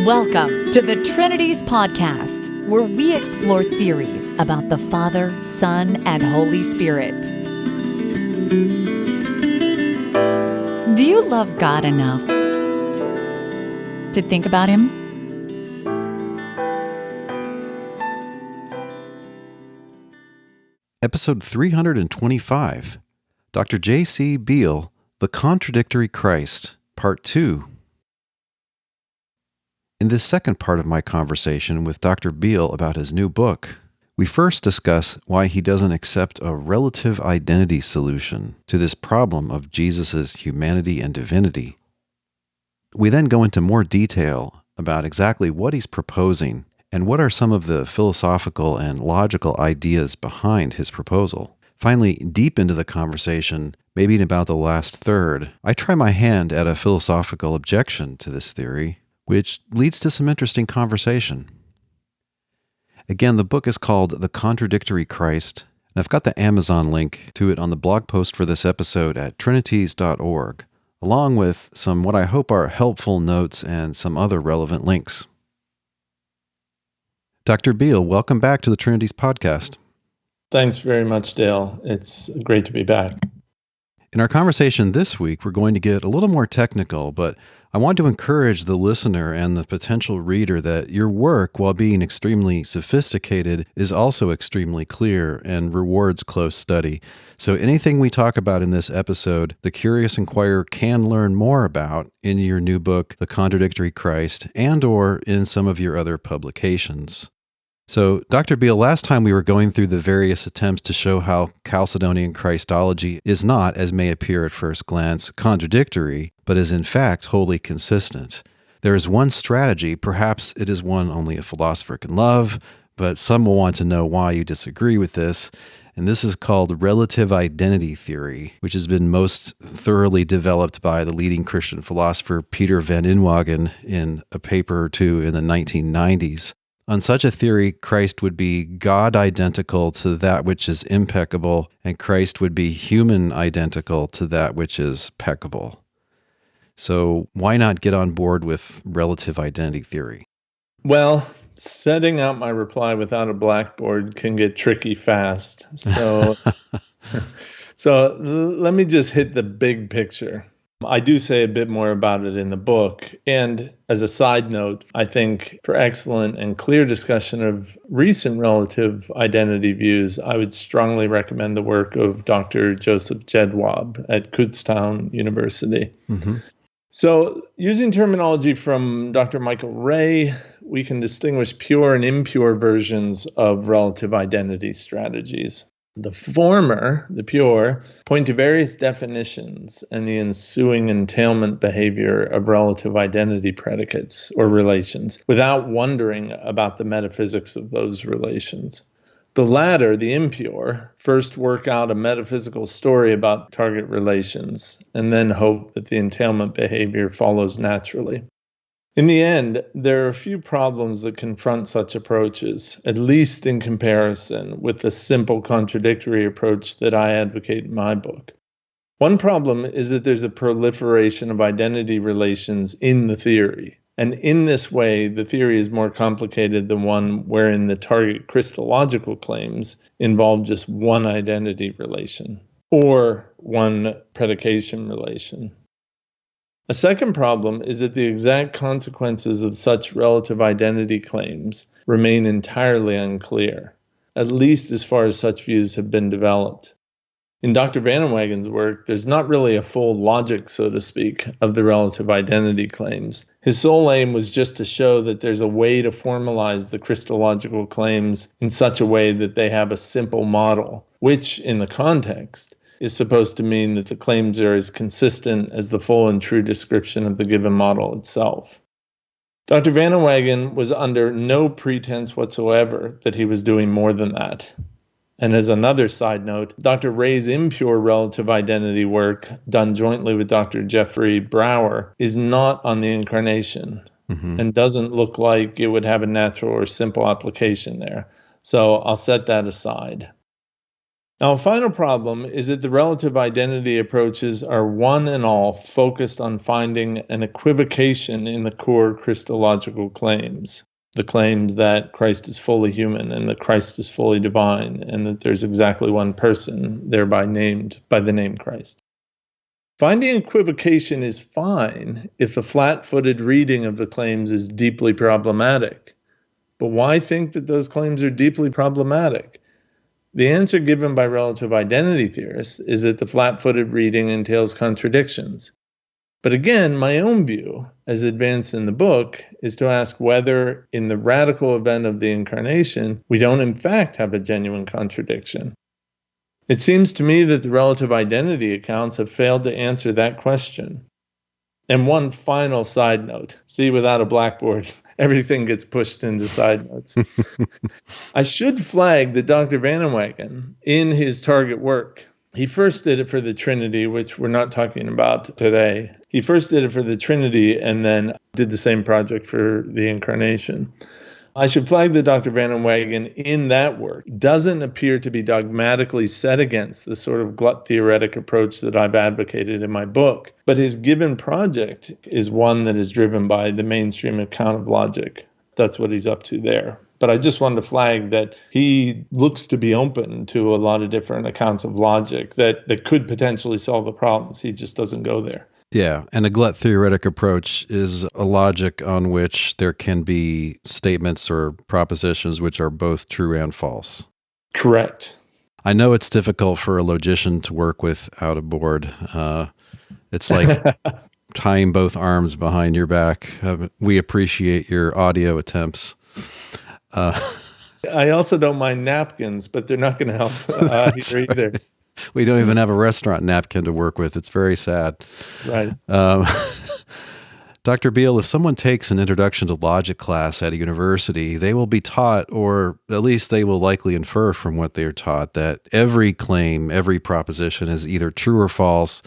Welcome to the Trinities podcast, where we explore theories about the Father, Son, and Holy Spirit. Do you love God enough to think about Him? Episode 325, Dr. J.C. Beall, The Contradictory Christ, Part 2. In this second part of my conversation with Dr. Beall about his new book, we first discuss why he doesn't accept a relative identity solution to this problem of Jesus' humanity and divinity. We then go into more detail about exactly what he's proposing and what are some of the philosophical and logical ideas behind his proposal. Finally, deep into the conversation, maybe in about the last third, I try my hand at a philosophical objection to this theory, which leads to some interesting conversation. Again, the book is called The Contradictory Christ, and I've got the Amazon link to it on the blog post for this episode at trinities.org, along with some what I hope are helpful notes and some other relevant links. Dr. Beall, welcome back to the Trinities podcast. Thanks very much, Dale. It's great to be back. In our conversation this week, we're going to get a little more technical, but I want to encourage the listener and the potential reader that your work, while being extremely sophisticated, is also extremely clear and rewards close study. So anything we talk about in this episode, the curious inquirer can learn more about in your new book, The Contradictory Christ, and or in some of your other publications. So, Dr. Beall, last time we were going through the various attempts to show how Chalcedonian Christology is not, as may appear at first glance, contradictory, but is in fact wholly consistent. There is one strategy, perhaps it is one only a philosopher can love, but some will want to know why you disagree with this, and this is called relative identity theory, which has been most thoroughly developed by the leading Christian philosopher Peter van Inwagen in a paper or two in the 1990s. On such a theory, Christ would be God identical to that which is impeccable, and Christ would be human identical to that which is peccable. So why not get on board with relative identity theory? Well, setting out my reply without a blackboard can get tricky fast. So let me just hit the big picture. I do say a bit more about it in the book. And as a side note, I think for excellent and clear discussion of recent relative identity views, I would strongly recommend the work of Dr. Joseph Jedwab at Kutztown University. Mm-hmm. So using terminology from Dr. Michael Ray, we can distinguish pure and impure versions of relative identity strategies. The former, the pure, point to various definitions and the ensuing entailment behavior of relative identity predicates or relations without wondering about the metaphysics of those relations. The latter, the impure, first work out a metaphysical story about target relations and then hope that the entailment behavior follows naturally. In the end, there are a few problems that confront such approaches, at least in comparison with the simple contradictory approach that I advocate in my book. One problem is that there's a proliferation of identity relations in the theory, and in this way, the theory is more complicated than one wherein the target Christological claims involve just one identity relation, or one predication relation. A second problem is that the exact consequences of such relative identity claims remain entirely unclear, at least as far as such views have been developed. In Dr. van Inwagen's work, there's not really a full logic, so to speak, of the relative identity claims. His sole aim was just to show that there's a way to formalize the Christological claims in such a way that they have a simple model, which, in the context, is supposed to mean that the claims are as consistent as the full and true description of the given model itself. Dr. van Inwagen was under no pretense whatsoever that he was doing more than that. And as another side note, Dr. Ray's impure relative identity work, done jointly with Dr. Jeffrey Brower, is not on the incarnation and doesn't look like it would have a natural or simple application there. So I'll set that aside. Now, a final problem is that the relative identity approaches are one and all focused on finding an equivocation in the core Christological claims. The claims that Christ is fully human and that Christ is fully divine and that there's exactly one person, thereby named by the name Christ. Finding equivocation is fine if the flat-footed reading of the claims is deeply problematic. But why think that those claims are deeply problematic? The answer given by relative identity theorists is that the flat-footed reading entails contradictions. But again, my own view, as advanced in the book, is to ask whether, in the radical event of the incarnation, we don't in fact have a genuine contradiction. It seems to me that the relative identity accounts have failed to answer that question. And one final side note. See, without a blackboard, everything gets pushed into side notes. I should flag that Dr. Van Wegen, in his target work, he first did it for the Trinity, which we're not talking about today. He first did it for the Trinity and then did the same project for the Incarnation. I should flag that Dr. Van Wegen, in that work, doesn't appear to be dogmatically set against the sort of glut theoretic approach that I've advocated in my book. But his given project is one that is driven by the mainstream account of logic. That's what he's up to there. But I just wanted to flag that he looks to be open to a lot of different accounts of logic that could potentially solve the problems. He just doesn't go there. Yeah, and a glut theoretic approach is a logic on which there can be statements or propositions which are both true and false. Correct. I know it's difficult for a logician to work without a board. It's like tying both arms behind your back. We appreciate your audio attempts. I also don't mind napkins, but they're not going to help here either. We don't even have a restaurant napkin to work with. It's very sad. Right. Dr. Beall, if someone takes an introduction to logic class at a university, they will be taught, or at least they will likely infer from what they are taught, that every claim, every proposition is either true or false,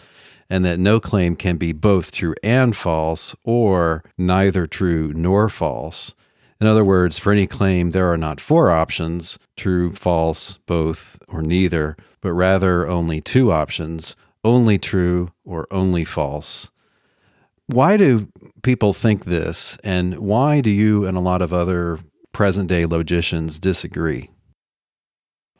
and that no claim can be both true and false, or neither true nor false. In other words, for any claim, there are not four options, true, false, both, or neither, but rather only two options, only true or only false. Why do people think this, and why do you and a lot of other present-day logicians disagree?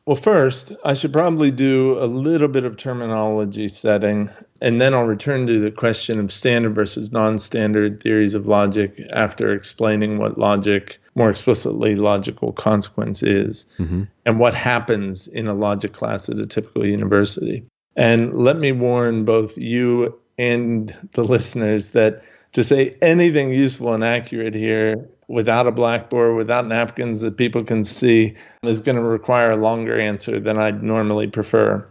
Well, first, I should probably do a little bit of terminology setting, and then I'll return to the question of standard versus non-standard theories of logic after explaining what logic, more explicitly logical consequence is, and what happens in a logic class at a typical university. And let me warn both you and the listeners that to say anything useful and accurate here without a blackboard, without napkins that people can see, is going to require a longer answer than I'd normally prefer.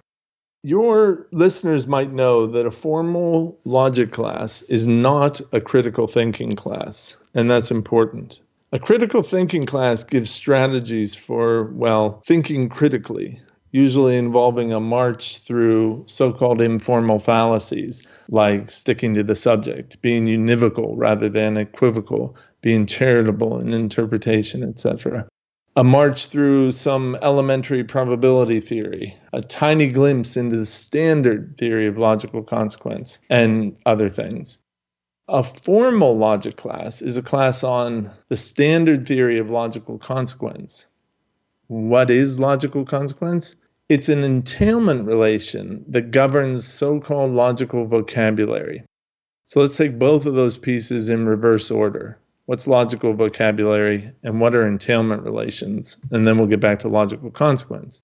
Your listeners might know that a formal logic class is not a critical thinking class, and that's important. A critical thinking class gives strategies for, well, thinking critically, usually involving a march through so-called informal fallacies, like sticking to the subject, being univocal rather than equivocal, being charitable in interpretation, etc. A march through some elementary probability theory, a tiny glimpse into the standard theory of logical consequence, and other things. A formal logic class is a class on the standard theory of logical consequence. What is logical consequence? It's an entailment relation that governs so-called logical vocabulary. So let's take both of those pieces in reverse order. What's logical vocabulary and what are entailment relations? And then we'll get back to logical consequence.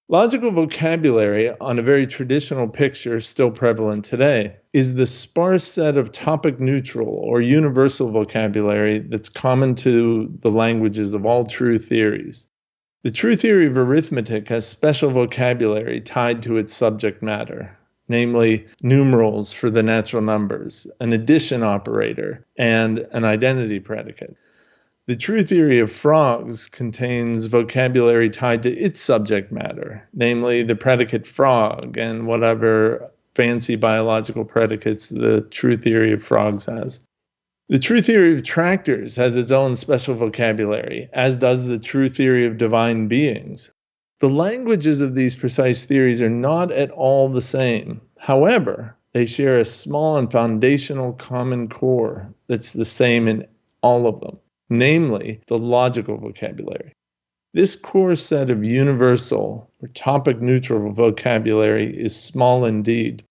Logical vocabulary, on a very traditional picture still prevalent today, is the sparse set of topic-neutral or universal vocabulary that's common to the languages of all true theories. The true theory of arithmetic has special vocabulary tied to its subject matter, namely numerals for the natural numbers, an addition operator, and an identity predicate. The true theory of frogs contains vocabulary tied to its subject matter, namely the predicate frog and whatever fancy biological predicates the true theory of frogs has. The true theory of tractors has its own special vocabulary, as does the true theory of divine beings. The languages of these precise theories are not at all the same. However, they share a small and foundational common core that's the same in all of them, namely the logical vocabulary. This core set of universal or topic-neutral vocabulary is small indeed.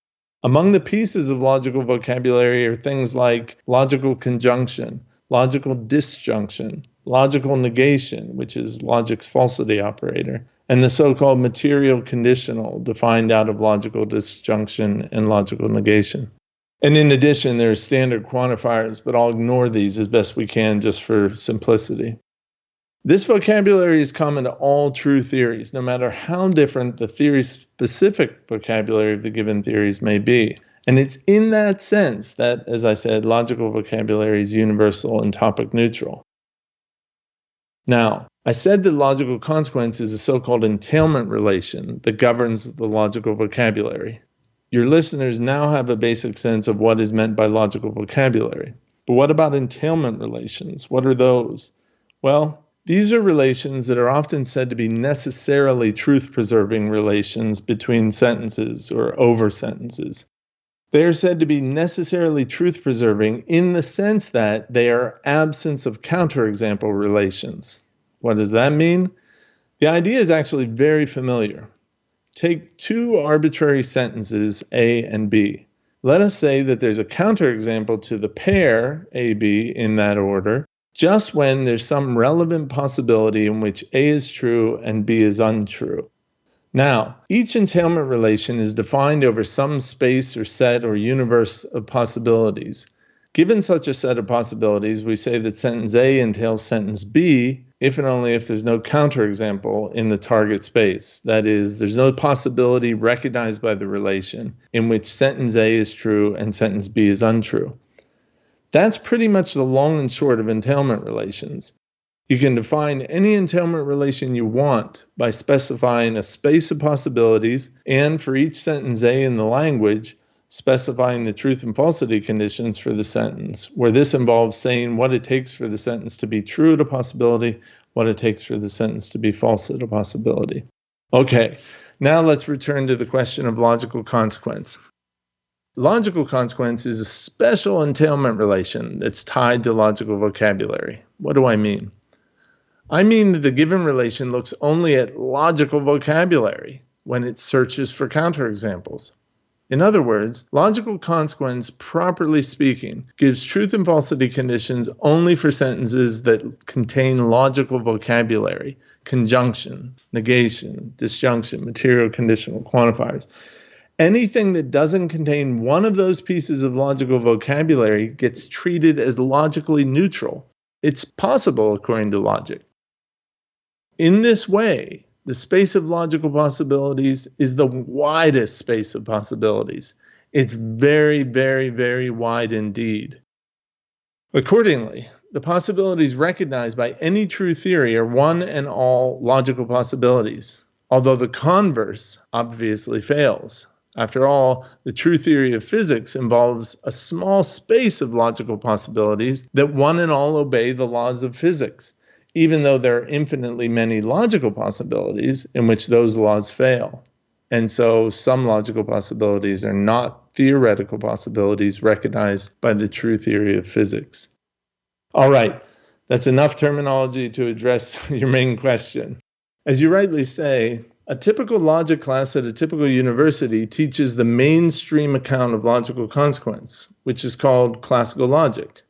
Among the pieces of logical vocabulary are things like logical conjunction, logical disjunction, logical negation, which is logic's falsity operator, and the so-called material conditional defined out of logical disjunction and logical negation. And in addition, there are standard quantifiers, but I'll ignore these as best we can just for simplicity. This vocabulary is common to all true theories, no matter how different the theory-specific vocabulary of the given theories may be. And it's in that sense that, as I said, logical vocabulary is universal and topic-neutral. Now, I said that logical consequence is a so-called entailment relation that governs the logical vocabulary. Your listeners now have a basic sense of what is meant by logical vocabulary. But what about entailment relations? What are those? Well, these are relations that are often said to be necessarily truth-preserving relations between sentences or over sentences. They are said to be necessarily truth-preserving in the sense that they are absence of counterexample relations. What does that mean? The idea is actually very familiar. Take two arbitrary sentences, A and B. Let us say that there's a counterexample to the pair AB in that order, just when there's some relevant possibility in which A is true and B is untrue. Now, each entailment relation is defined over some space or set or universe of possibilities. Given such a set of possibilities, we say that sentence A entails sentence B if and only if there's no counterexample in the target space. That is, there's no possibility recognized by the relation in which sentence A is true and sentence B is untrue. That's pretty much the long and short of entailment relations. You can define any entailment relation you want by specifying a space of possibilities and, for each sentence A in the language, specifying the truth and falsity conditions for the sentence, where this involves saying what it takes for the sentence to be true at a possibility, what it takes for the sentence to be false at a possibility. Okay, now let's return to the question of logical consequence. Logical consequence is a special entailment relation that's tied to logical vocabulary. What do I mean? I mean that the given relation looks only at logical vocabulary when it searches for counterexamples. In other words, logical consequence, properly speaking, gives truth and falsity conditions only for sentences that contain logical vocabulary, conjunction, negation, disjunction, material conditional quantifiers. Anything that doesn't contain one of those pieces of logical vocabulary gets treated as logically neutral. It's possible according to logic. In this way, the space of logical possibilities is the widest space of possibilities. It's very, very, very wide indeed. Accordingly, the possibilities recognized by any true theory are one and all logical possibilities, although the converse obviously fails. After all, the true theory of physics involves a small space of logical possibilities that one and all obey the laws of physics, even though there are infinitely many logical possibilities in which those laws fail. And so some logical possibilities are not theoretical possibilities recognized by the true theory of physics. All right, that's enough terminology to address your main question. As you rightly say, a typical logic class at a typical university teaches the mainstream account of logical consequence, which is called classical logic.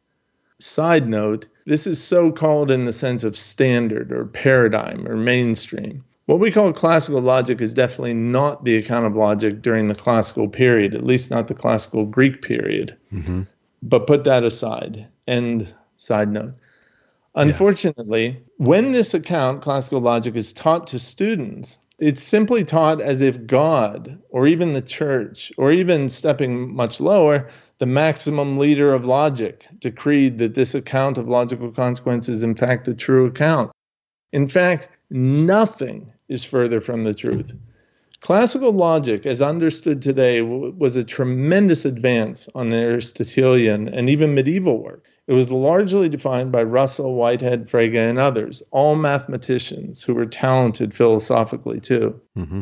Side note, this is so called in the sense of standard or paradigm or mainstream. What we call classical logic is definitely not the account of logic during the classical period, at least not the classical Greek period. Mm-hmm. But put that aside. And side note. Unfortunately, when this account, classical logic, is taught to students, it's simply taught as if God, or even the church, or even stepping much lower, the maximum leader of logic, decreed that this account of logical consequence is in fact a true account. In fact, nothing is further from the truth. Classical logic, as understood today, was a tremendous advance on Aristotelian and even medieval work. It was largely defined by Russell, Whitehead, Frege, and others, all mathematicians who were talented philosophically too. Mm-hmm.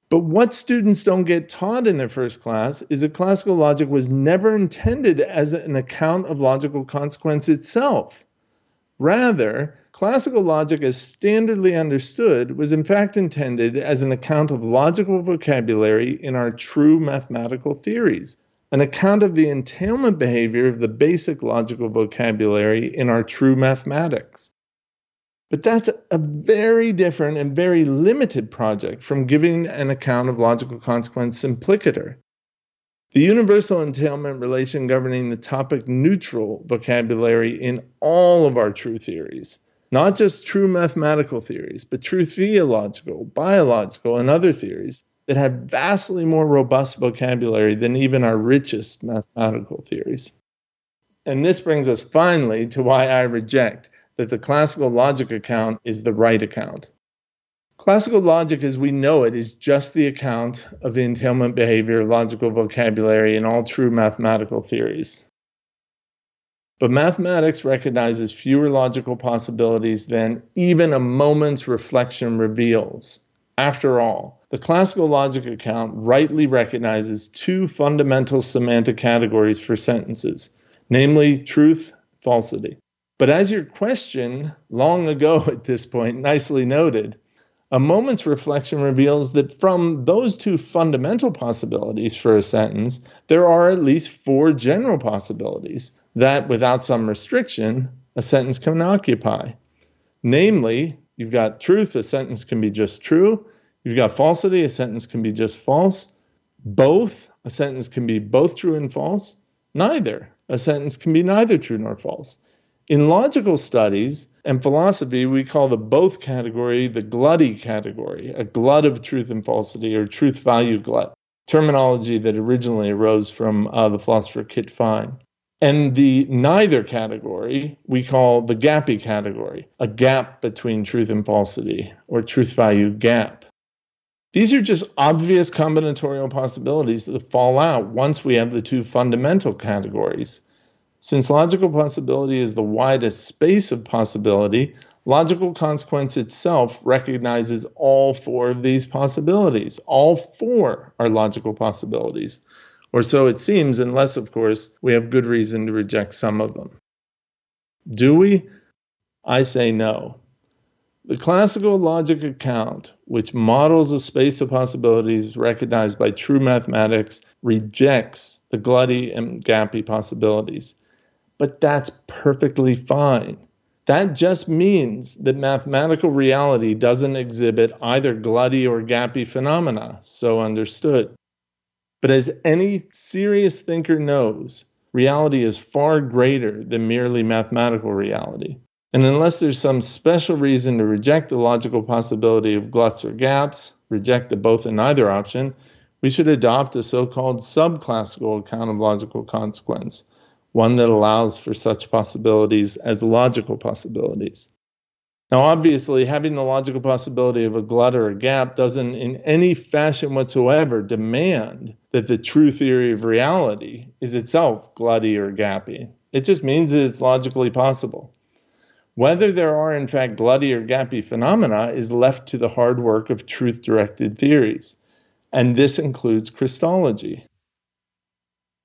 But what students don't get taught in their first class is that classical logic was never intended as an account of logical consequence itself. Rather, classical logic as standardly understood was in fact intended as an account of logical vocabulary in our true mathematical theories, an account of the entailment behavior of the basic logical vocabulary in our true mathematics. But that's a very different and very limited project from giving an account of logical consequence implicator. The universal entailment relation governing the topic neutral vocabulary in all of our true theories, not just true mathematical theories, but true theological, biological, and other theories that have vastly more robust vocabulary than even our richest mathematical theories. And this brings us finally to why I reject that the classical logic account is the right account. Classical logic as we know it is just the account of the entailment behavior, logical vocabulary in all true mathematical theories. But mathematics recognizes fewer logical possibilities than even a moment's reflection reveals. After all, the classical logic account rightly recognizes two fundamental semantic categories for sentences, namely truth, falsity. But as your question long ago at this point nicely noted, a moment's reflection reveals that from those two fundamental possibilities for a sentence, there are at least four general possibilities that, without some restriction, a sentence can occupy. Namely, you've got truth, a sentence can be just true. You've got falsity, a sentence can be just false. Both, a sentence can be both true and false. Neither, a sentence can be neither true nor false. In logical studies and philosophy, we call the both category the glutty category, a glut of truth and falsity, or truth value glut, terminology that originally arose from the philosopher Kit Fine. And the neither category we call the gappy category, a gap between truth and falsity, or truth value gap. These are just obvious combinatorial possibilities that fall out once we have the two fundamental categories. Since logical possibility is the widest space of possibility, logical consequence itself recognizes all four of these possibilities. All four are logical possibilities. Or so it seems, unless, of course, we have good reason to reject some of them. Do we? I say no. The classical logic account, which models a space of possibilities recognized by true mathematics, rejects the glutty and gappy possibilities. But that's perfectly fine. That just means that mathematical reality doesn't exhibit either glutty or gappy phenomena, so understood. But as any serious thinker knows, reality is far greater than merely mathematical reality. And unless there's some special reason to reject the logical possibility of gluts or gaps, reject the both and neither option, we should adopt a so-called subclassical account of logical consequence, one that allows for such possibilities as logical possibilities. Now, obviously, having the logical possibility of a glut or a gap doesn't in any fashion whatsoever demand that the true theory of reality is itself glutty or gappy. It just means that it's logically possible. Whether there are, in fact, glutty or gappy phenomena is left to the hard work of truth-directed theories, and this includes Christology.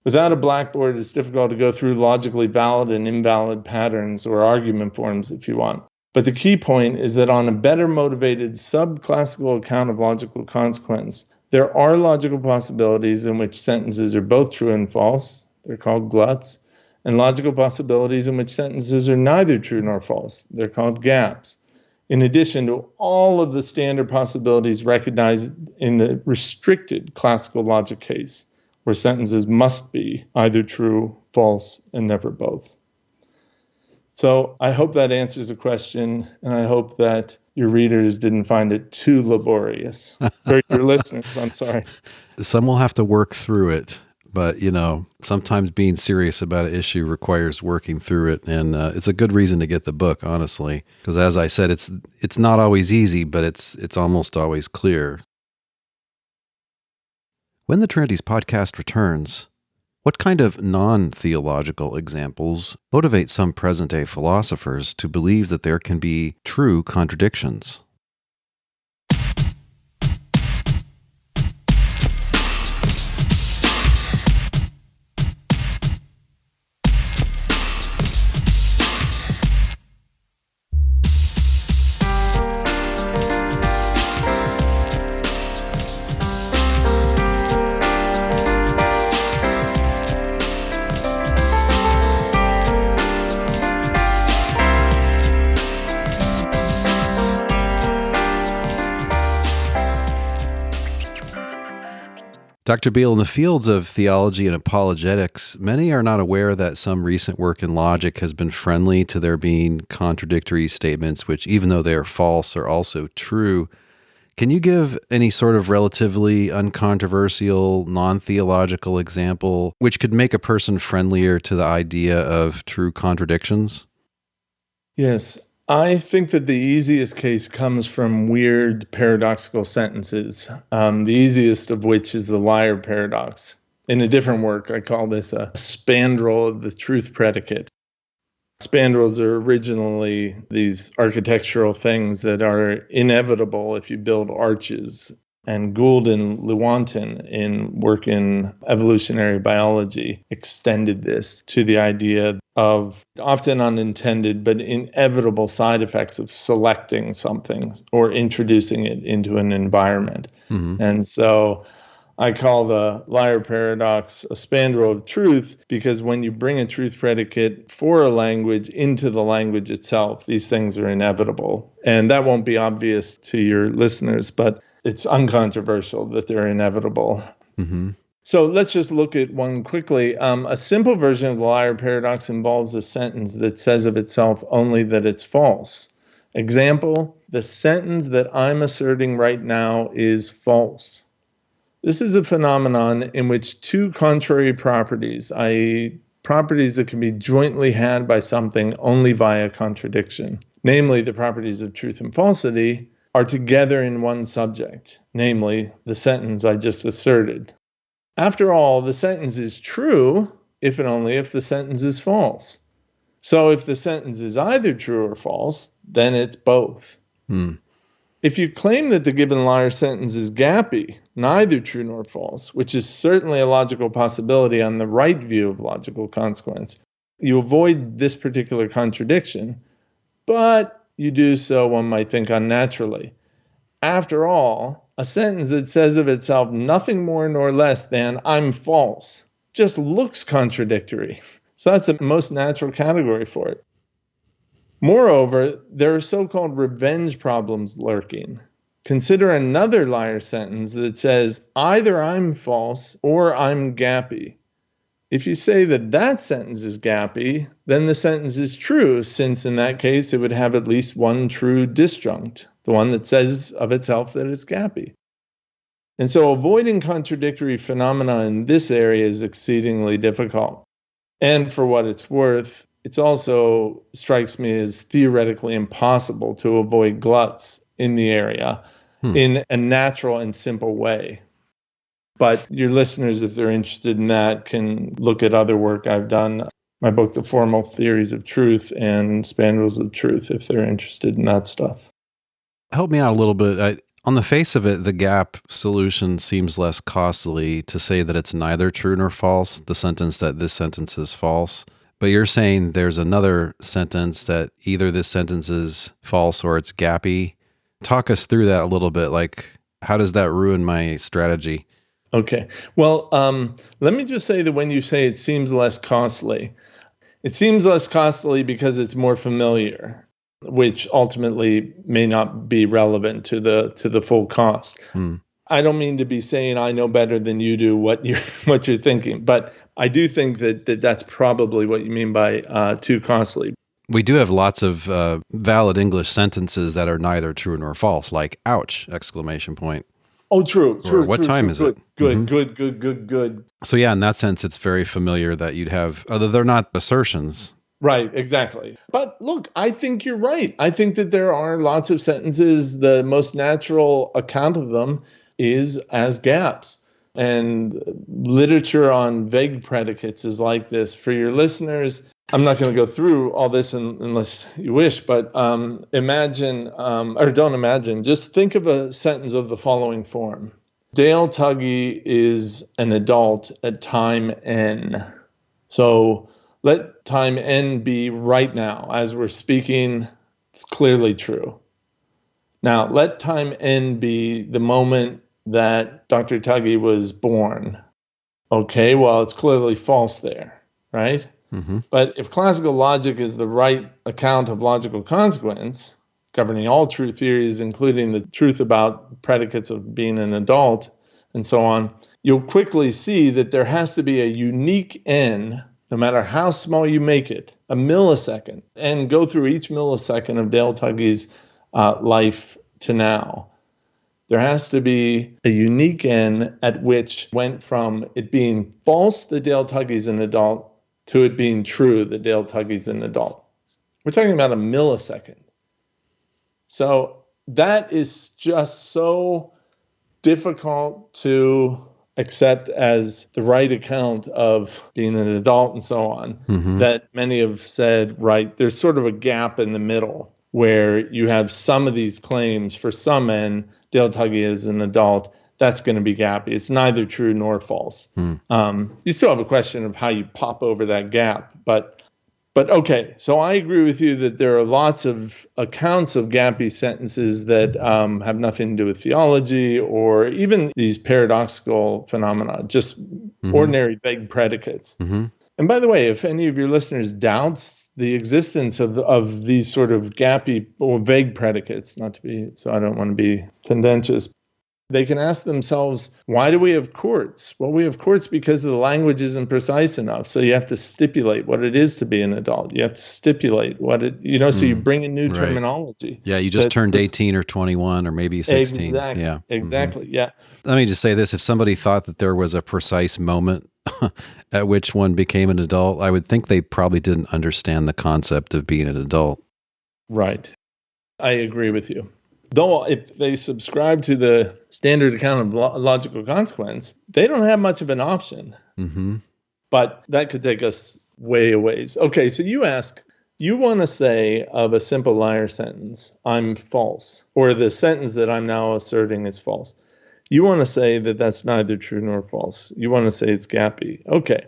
Without a blackboard, it's difficult to go through logically valid and invalid patterns or argument forms if you want. But the key point is that on a better motivated subclassical account of logical consequence, there are logical possibilities in which sentences are both true and false. They're called gluts. And logical possibilities in which sentences are neither true nor false. They're called gaps. In addition to all of the standard possibilities recognized in the restricted classical logic case, where sentences must be either true, false, and never both. So I hope that answers the question, and I hope that your readers didn't find it too laborious. Or your listeners, I'm sorry. Some will have to work through it, but, sometimes being serious about an issue requires working through it, and it's a good reason to get the book, honestly, because as I said, it's not always easy, but it's almost always clear. When the Trinities podcast returns, What kind of non-theological examples motivate some present-day philosophers to believe that there can be true contradictions? Dr. Beall, in the fields of theology and apologetics, many are not aware that some recent work in logic has been friendly to there being contradictory statements, which, even though they are false, are also true. Can you give any sort of relatively uncontroversial, non-theological example which could make a person friendlier to the idea of true contradictions? Yes. I think that the easiest case comes from weird paradoxical sentences, the easiest of which is the liar paradox. In a different work, I call this a spandrel of the truth predicate. Spandrels are originally these architectural things that are inevitable if you build arches. And Gould and Lewontin, in work in evolutionary biology, extended this to the idea of often unintended but inevitable side effects of selecting something or introducing it into an environment. Mm-hmm. And so I call the liar paradox a spandrel of truth, because when you bring a truth predicate for a language into the language itself, these things are inevitable. And that won't be obvious to your listeners, but it's uncontroversial that they're inevitable. Mm-hmm. So let's just look at one quickly. A simple version of the liar paradox involves a sentence that says of itself only that it's false. Example, the sentence that I'm asserting right now is false. This is a phenomenon in which two contrary properties, i.e., properties that can be jointly had by something only via contradiction, namely the properties of truth and falsity, are together in one subject, namely the sentence I just asserted. After all, the sentence is true if and only if the sentence is false. So if the sentence is either true or false, then it's both. If you claim that the given liar sentence is gappy, neither true nor false, which is certainly a logical possibility on the right view of logical consequence, you avoid this particular contradiction, but you do so, one might think, unnaturally. After all, a sentence that says of itself nothing more nor less than I'm false just looks contradictory. So that's the most natural category for it. Moreover, there are so-called revenge problems lurking. Consider another liar sentence that says either I'm false or I'm gappy. If you say that that sentence is gappy, then the sentence is true, since in that case it would have at least one true disjunct, the one that says of itself that it's gappy. And so avoiding contradictory phenomena in this area is exceedingly difficult. And for what it's worth, it also strikes me as theoretically impossible to avoid gluts in the area in a natural and simple way. But your listeners, if they're interested in that, can look at other work I've done. My book, The Formal Theories of Truth and Spandrels of Truth, if they're interested in that stuff. Help me out a little bit. On the face of it, the gap solution seems less costly to say that it's neither true nor false, the sentence that this sentence is false. But you're saying there's another sentence that either this sentence is false or it's gappy. Talk us through that a little bit. Like, how does that ruin my strategy? Okay. Well, let me just say that when you say it seems less costly, it seems less costly because it's more familiar, which ultimately may not be relevant to the full cost. I don't mean to be saying I know better than you do what you're thinking, but I do think that that's probably what you mean by too costly. We do have lots of valid English sentences that are neither true nor false, like "ouch!" exclamation point. Oh, true. What time is it? Good. So yeah, in that sense, it's very familiar that you'd have, although they're not assertions. Right, exactly. But look, I think you're right. I think that there are lots of sentences, the most natural account of them is as gaps. And literature on vague predicates is like this. For your listeners, I'm not going to go through all this unless you wish, but imagine, or don't imagine, just think of a sentence of the following form. Dale Tuggy is an adult at time n. So let time n be right now. As we're speaking, it's clearly true. Now, let time n be the moment that Dr. Tuggy was born. Okay, well, it's clearly false there, right? Mm-hmm. But if classical logic is the right account of logical consequence, governing all true theories, including the truth about predicates of being an adult and so on, you'll quickly see that there has to be a unique n, no matter how small you make it, a millisecond, and go through each millisecond of Dale Tuggy's life to now. There has to be a unique n at which went from it being false that Dale Tuggy's an adult to it being true that Dale Tuggy's an adult. We're talking about a millisecond. So that is just so difficult to accept as the right account of being an adult and so on, that many have said, right, there's sort of a gap in the middle where you have some of these claims for some n, Dale Tuggy is an adult, that's going to be gappy. It's neither true nor false. You still have a question of how you pop over that gap, but okay. So I agree with you that there are lots of accounts of gappy sentences that have nothing to do with theology or even these paradoxical phenomena, just ordinary vague predicates. And by the way, if any of your listeners doubts the existence of these sort of gappy or vague predicates, I don't want to be tendentious, they can ask themselves, why do we have courts? Well, we have courts because the language isn't precise enough. So you have to stipulate what it is to be an adult. You have to stipulate what it, so you bring in new terminology. Yeah, you just turned 18 or 21 or maybe 16. Exactly. Yeah. Let me just say this. If somebody thought that there was a precise moment at which one became an adult, I would think they probably didn't understand the concept of being an adult. Right. I agree with you. Though if they subscribe to the standard account of logical consequence, they don't have much of an option. But that could take us way a ways. Okay, so you ask, you want to say of a simple liar sentence, I'm false, or the sentence that I'm now asserting is false. You want to say that that's neither true nor false. You want to say it's gappy. Okay,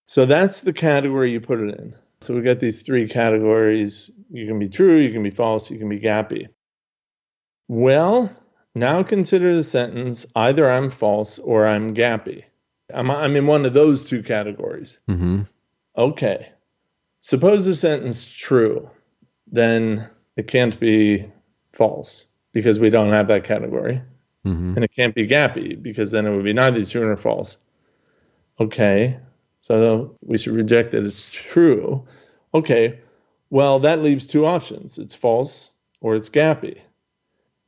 so that's the category you put it in. So we've got these three categories. You can be true, you can be false, you can be gappy. Well, now consider the sentence, either I'm false or I'm gappy. I'm in one of those two categories. Okay. Suppose the sentence is true, then it can't be false because we don't have that category. And it can't be gappy because then it would be neither true nor false. Okay. So we should reject it as true. Okay. Well, that leaves two options. It's false or it's gappy.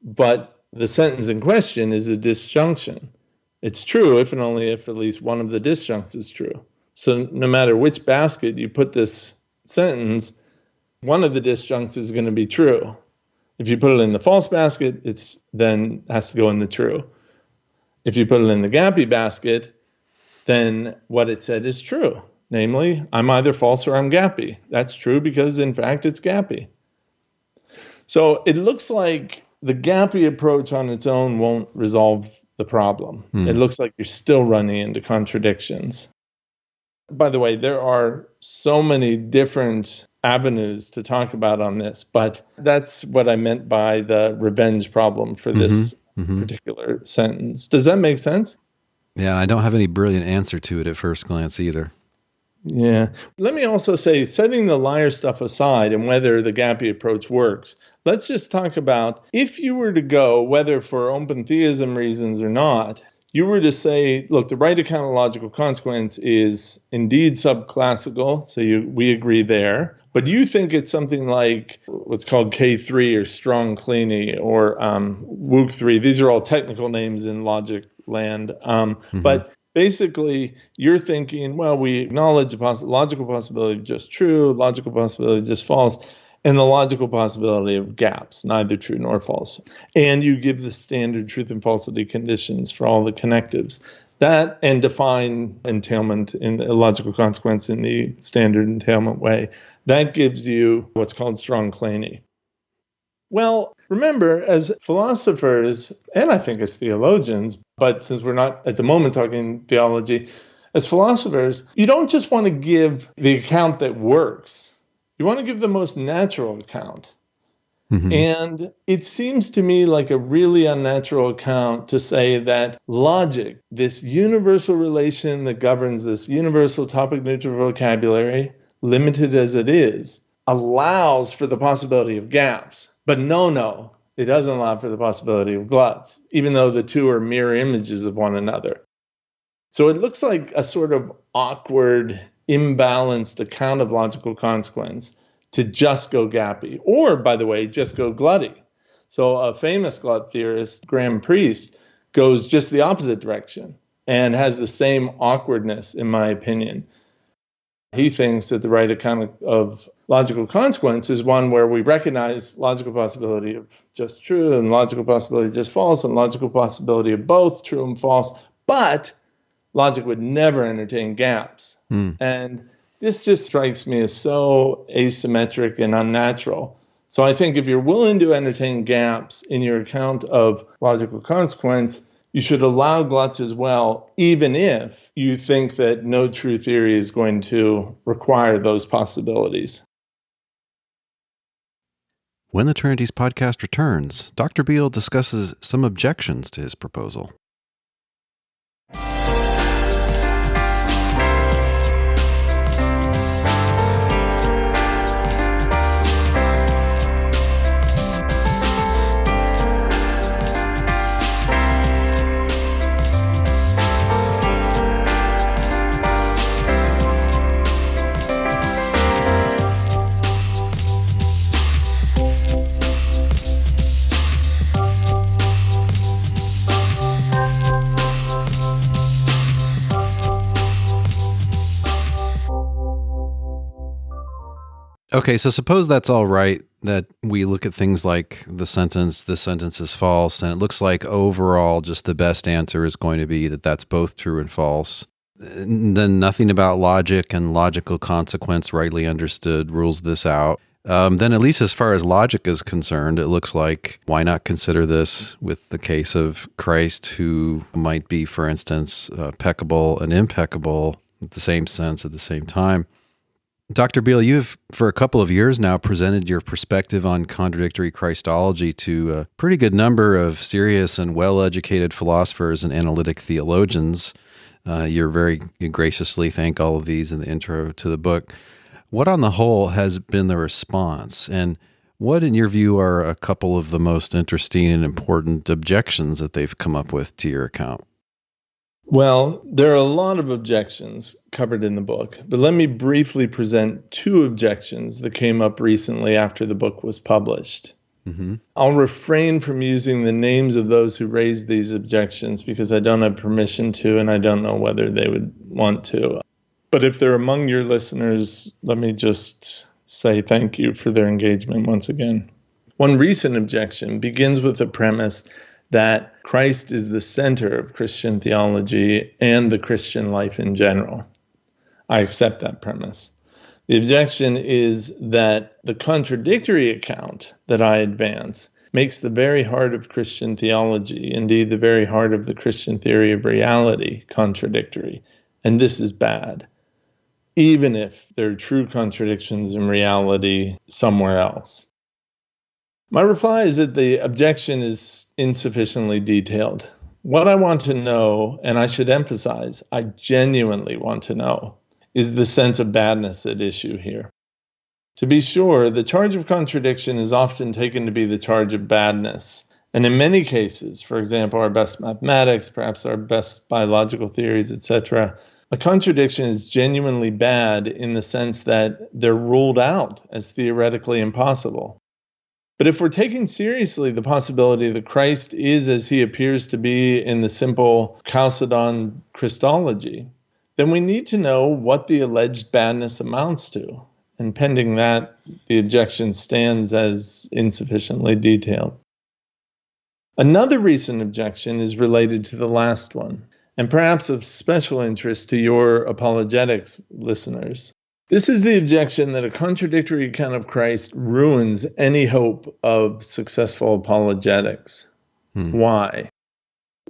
But the sentence in question is a disjunction. It's true if and only if at least one of the disjuncts is true. So no matter which basket you put this sentence, one of the disjuncts is going to be true. If you put it in the false basket, it's then has to go in the true. If you put it in the gappy basket, then what it said is true. Namely, I'm either false or I'm gappy. That's true because, in fact, it's gappy. So it looks like the gappy approach on its own won't resolve the problem. It looks like you're still running into contradictions. By the way, there are so many different avenues to talk about on this, but that's what I meant by the revenge problem for this particular sentence. Does that make sense? Yeah, I don't have any brilliant answer to it at first glance either. Yeah. Let me also say, setting the liar stuff aside and whether the gappy approach works, let's just talk about if you were to go, whether for open theism reasons or not, you were to say, look, the right account of logical consequence is indeed subclassical, so we agree there, but you think it's something like what's called K3 or strong Kleene or Wook 3. These are all technical names in logic land. But basically, you're thinking, well, we acknowledge the logical possibility of just true, logical possibility of just false, and the logical possibility of gaps, neither true nor false. And you give the standard truth and falsity conditions for all the connectives. That and define entailment in the logical consequence in the standard entailment way. That gives you what's called strong clany. Well, remember, as philosophers, and I think as theologians, but since we're not at the moment talking theology, as philosophers, you don't just want to give the account that works. You want to give the most natural account. Mm-hmm. And it seems to me like a really unnatural account to say that logic, this universal relation that governs this universal topic neutral vocabulary, limited as it is, allows for the possibility of gaps. But no, it doesn't allow for the possibility of gluts, even though the two are mirror images of one another. So it looks like a sort of awkward, imbalanced account of logical consequence to just go gappy, or, by the way, just go glutty. So a famous glut theorist, Graham Priest, goes just the opposite direction and has the same awkwardness, in my opinion. He thinks that the right account of logical consequence is one where we recognize logical possibility of just true and logical possibility of just false and logical possibility of both true and false, but logic would never entertain gaps. And this just strikes me as so asymmetric and unnatural. So I think if you're willing to entertain gaps in your account of logical consequence, you should allow gluts as well, even if you think that no true theory is going to require those possibilities. When the Trinities podcast returns, Dr. Beall discusses some objections to his proposal. Okay, so suppose that's all right, that we look at things like the sentence, this sentence is false, and it looks like overall just the best answer is going to be that that's both true and false. And then nothing about logic and logical consequence rightly understood rules this out. Then at least as far as logic is concerned, it looks like why not consider this with the case of Christ, who might be, for instance, peccable and impeccable at the same sense at the same time. Dr. Beall, you've for a couple of years now presented your perspective on contradictory Christology to a pretty good number of serious and well-educated philosophers and analytic theologians. You very graciously thank all of these in the intro to the book. What on the whole has been the response? And what, in your view, are a couple of the most interesting and important objections that they've come up with to your account? Well, there are a lot of objections covered in the book, but let me briefly present two objections that came up recently after the book was published. Mm-hmm. I'll refrain from using the names of those who raised these objections because I don't have permission to, and I don't know whether they would want to. But if they're among your listeners, let me just say thank you for their engagement once again. One recent objection begins with the premise that Christ is the center of Christian theology and the Christian life in general. I accept that premise. The objection is that the contradictory account that I advance makes the very heart of Christian theology, indeed the very heart of the Christian theory of reality, contradictory. And this is bad, even if there are true contradictions in reality somewhere else. My reply is that the objection is insufficiently detailed. What I want to know, and I should emphasize, I genuinely want to know, is the sense of badness at issue here. To be sure, the charge of contradiction is often taken to be the charge of badness. And in many cases, for example, our best mathematics, perhaps our best biological theories, etc., a contradiction is genuinely bad in the sense that they're ruled out as theoretically impossible. But if we're taking seriously the possibility that Christ is as he appears to be in the simple Chalcedon Christology, then we need to know what the alleged badness amounts to. And pending that, the objection stands as insufficiently detailed. Another recent objection is related to the last one, and perhaps of special interest to your apologetics listeners. This is the objection that a contradictory account of Christ ruins any hope of successful apologetics. Why?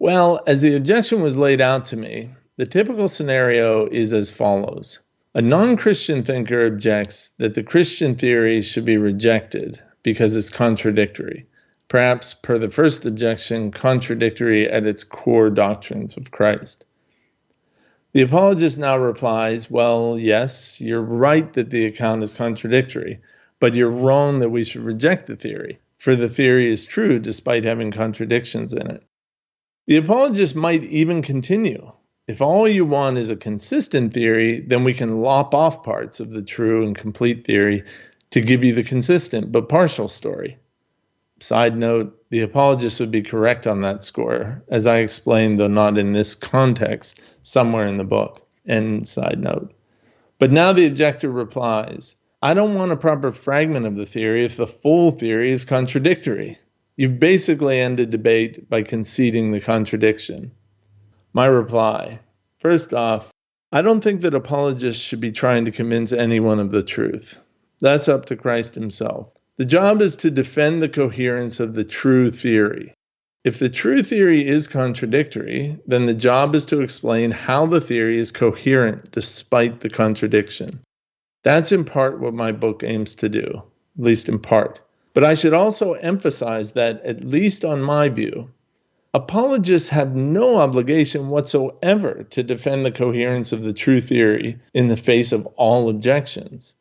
Well, as the objection was laid out to me, the typical scenario is as follows. A non-Christian thinker objects that the Christian theory should be rejected because it's contradictory. Perhaps, per the first objection, contradictory at its core doctrines of Christ. The apologist now replies, well, yes, you're right that the account is contradictory, but you're wrong that we should reject the theory, for the theory is true despite having contradictions in it. The apologist might even continue. If all you want is a consistent theory, then we can lop off parts of the true and complete theory to give you the consistent but partial story. Side note, the apologist would be correct on that score, as I explained, though not in this context, somewhere in the book. End side note. But now the objector replies, I don't want a proper fragment of the theory if the full theory is contradictory. You've basically ended debate by conceding the contradiction. My reply, first off, I don't think that apologists should be trying to convince anyone of the truth. That's up to Christ himself. The job is to defend the coherence of the true theory. If the true theory is contradictory, then the job is to explain how the theory is coherent despite the contradiction. That's in part what my book aims to do, at least in part. But I should also emphasize that, at least on my view, apologists have no obligation whatsoever to defend the coherence of the true theory in the face of all objections.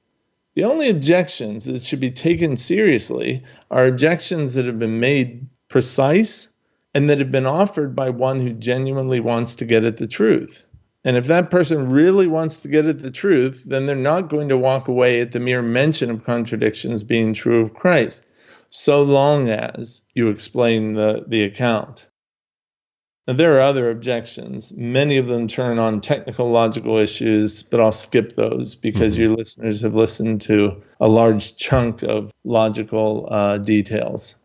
The only objections that should be taken seriously are objections that have been made precise and that have been offered by one who genuinely wants to get at the truth. And if that person really wants to get at the truth, then they're not going to walk away at the mere mention of contradictions being true of Christ, so long as you explain the account. Now, there are other objections. Many of them turn on technical logical issues, but I'll skip those because your listeners have listened to a large chunk of logical details.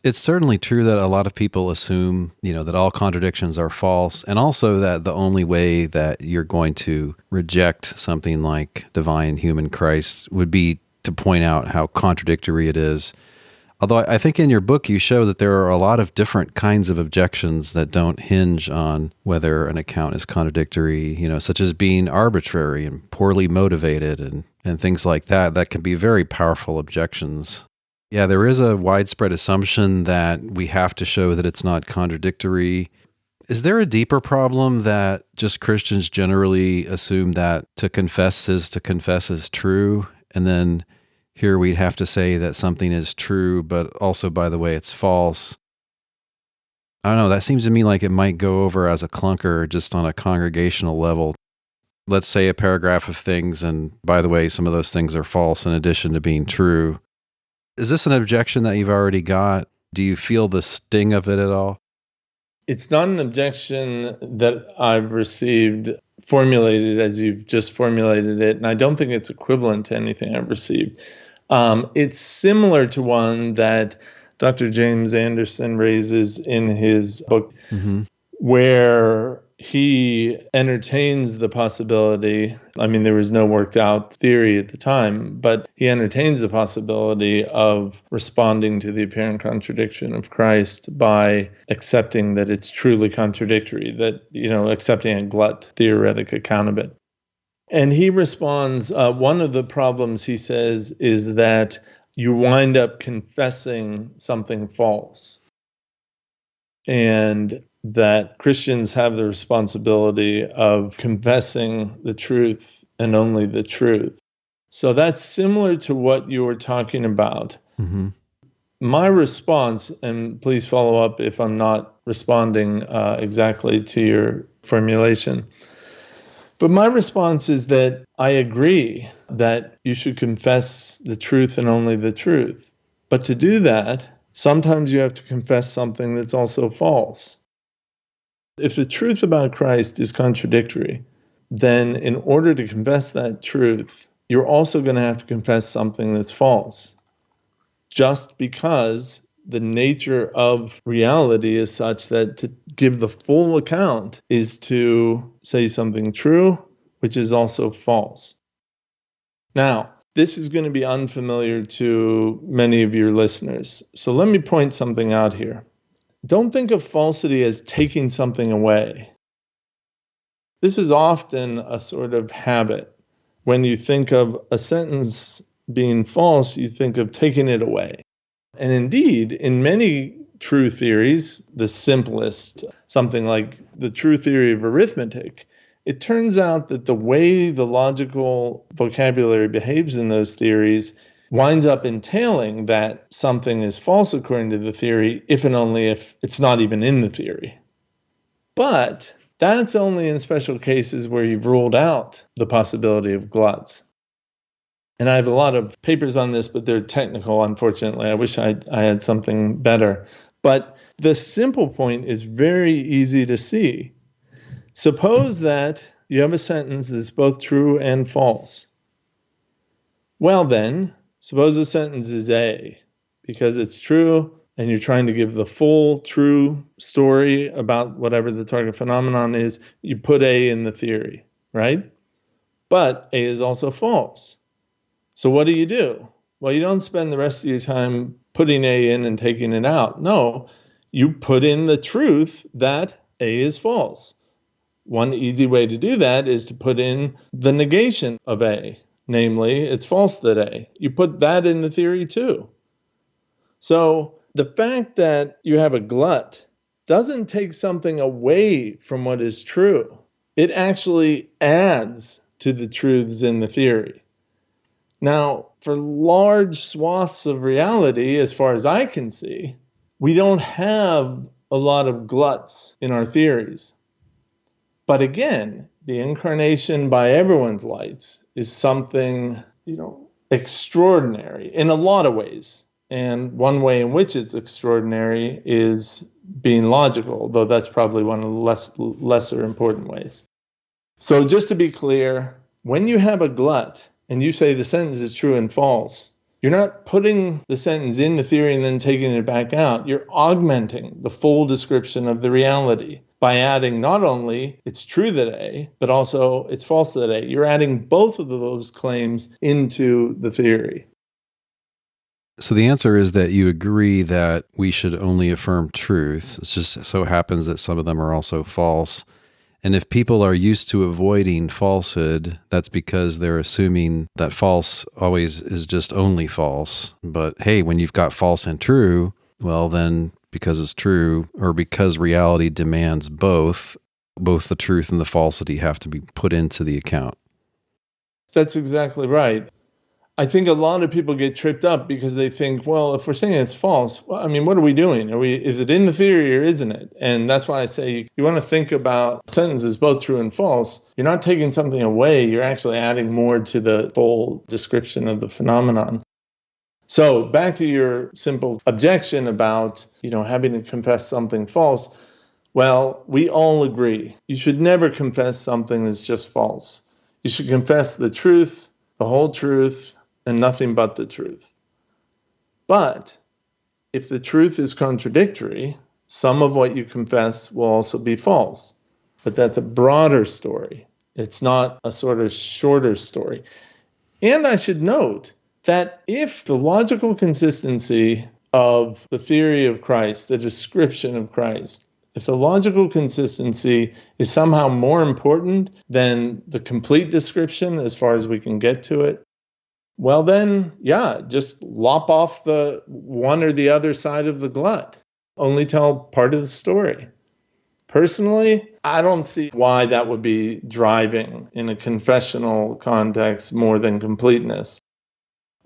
It's certainly true that a lot of people assume, that all contradictions are false, and also that the only way that you're going to reject something like divine human Christ would be to point out how contradictory it is. Although I think in your book you show that there are a lot of different kinds of objections that don't hinge on whether an account is contradictory, such as being arbitrary and poorly motivated and things like that. That can be very powerful objections. Yeah, there is a widespread assumption that we have to show that it's not contradictory. Is there a deeper problem that just Christians generally assume that to confess is true, and then here we'd have to say that something is true, but also, by the way, it's false? I don't know, that seems to me like it might go over as a clunker just on a congregational level. Let's say a paragraph of things, and by the way, some of those things are false in addition to being true. Is this an objection that you've already got? Do you feel the sting of it at all? It's not an objection that I've received formulated as you've just formulated it, and I don't think it's equivalent to anything I've received. It's similar to one that Dr. James Anderson raises in his book, where he entertains the possibility. I mean, there was no worked out theory at the time, but he entertains the possibility of responding to the apparent contradiction of Christ by accepting that it's truly contradictory, that, accepting a glut theoretic account of it. And he responds, one of the problems, he says, is that you wind up confessing something false. And that Christians have the responsibility of confessing the truth and only the truth. So that's similar to what you were talking about. My response, and please follow up if I'm not responding exactly to your formulation, but my response is that I agree that you should confess the truth and only the truth. But to do that, sometimes you have to confess something that's also false. If the truth about Christ is contradictory, then in order to confess that truth, you're also going to have to confess something that's false, just because The nature of reality is such that to give the full account is to say something true, which is also false. Now, this is going to be unfamiliar to many of your listeners. So let me point something out here. Don't think of falsity as taking something away. This is often a sort of habit. When you think of a sentence being false, you think of taking it away. And indeed, in many true theories, the simplest, something like the true theory of arithmetic, it turns out that the way the logical vocabulary behaves in those theories winds up entailing that something is false according to the theory, if and only if it's not even in the theory. But that's only in special cases where you've ruled out the possibility of gluts. And I have a lot of papers on this, but they're technical, unfortunately. I wish I had something better. But the simple point is very easy to see. Suppose that you have a sentence that's both true and false. Well then, suppose the sentence is A, because it's true and you're trying to give the full true story about whatever the target phenomenon is, you put A in the theory, right? But A is also false. So what do? Well, you don't spend the rest of your time putting A in and taking it out. No, you put in the truth that A is false. One easy way to do that is to put in the negation of A, namely, it's false that A. You put that in the theory too. So the fact that you have a glut doesn't take something away from what is true. It actually adds to the truths in the theory. Now, for large swaths of reality, as far as I can see, we don't have a lot of gluts in our theories. But again, the incarnation by everyone's lights is something, extraordinary in a lot of ways. And one way in which it's extraordinary is being logical, though that's probably one of the lesser important ways. So just to be clear, when you have a glut and you say the sentence is true and false, you're not putting the sentence in the theory and then taking it back out. You're augmenting the full description of the reality by adding not only it's true that A, but also it's false that A. You're adding both of those claims into the theory. So the answer is that you agree that we should only affirm truths. It just so happens that some of them are also false. And if people are used to avoiding falsehood, that's because they're assuming that false always is just only false. But hey, when you've got false and true, well then, because it's true, or because reality demands both the truth and the falsity have to be put into the account. That's exactly right. I think a lot of people get tripped up because they think, well, if we're saying it's false, well, what are we doing? Is it in the theory or isn't it? And that's why I say you want to think about sentences both true and false. You're not taking something away. You're actually adding more to the full description of the phenomenon. So back to your simple objection about, having to confess something false. Well, we all agree. You should never confess something that's just false. You should confess the truth, the whole truth, and nothing but the truth. But if the truth is contradictory, some of what you confess will also be false. But that's a broader story. It's not a sort of shorter story. And I should note that if the logical consistency of the theory of Christ, the description of Christ, if the logical consistency is somehow more important than the complete description as far as we can get to it, well then, just lop off the one or the other side of the glut. Only tell part of the story. Personally, I don't see why that would be driving in a confessional context more than completeness.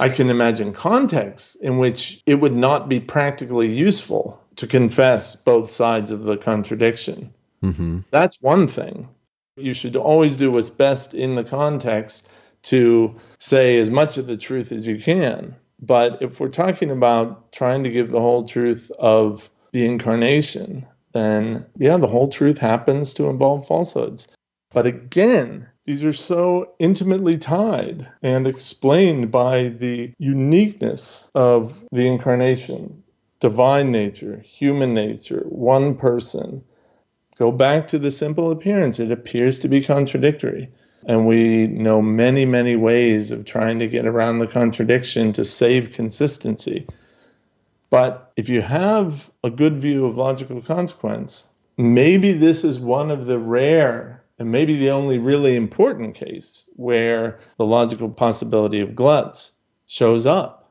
I can imagine contexts in which it would not be practically useful to confess both sides of the contradiction. Mm-hmm. That's one thing. You should always do what's best in the context to say as much of the truth as you can. But if we're talking about trying to give the whole truth of the incarnation, then the whole truth happens to involve falsehoods. But again, these are so intimately tied and explained by the uniqueness of the incarnation divine nature, human nature, one person. Go back to the simple appearance. It appears to be contradictory. And we know many, many ways of trying to get around the contradiction to save consistency. But if you have a good view of logical consequence, maybe this is one of the rare and maybe the only really important case where the logical possibility of gluts shows up.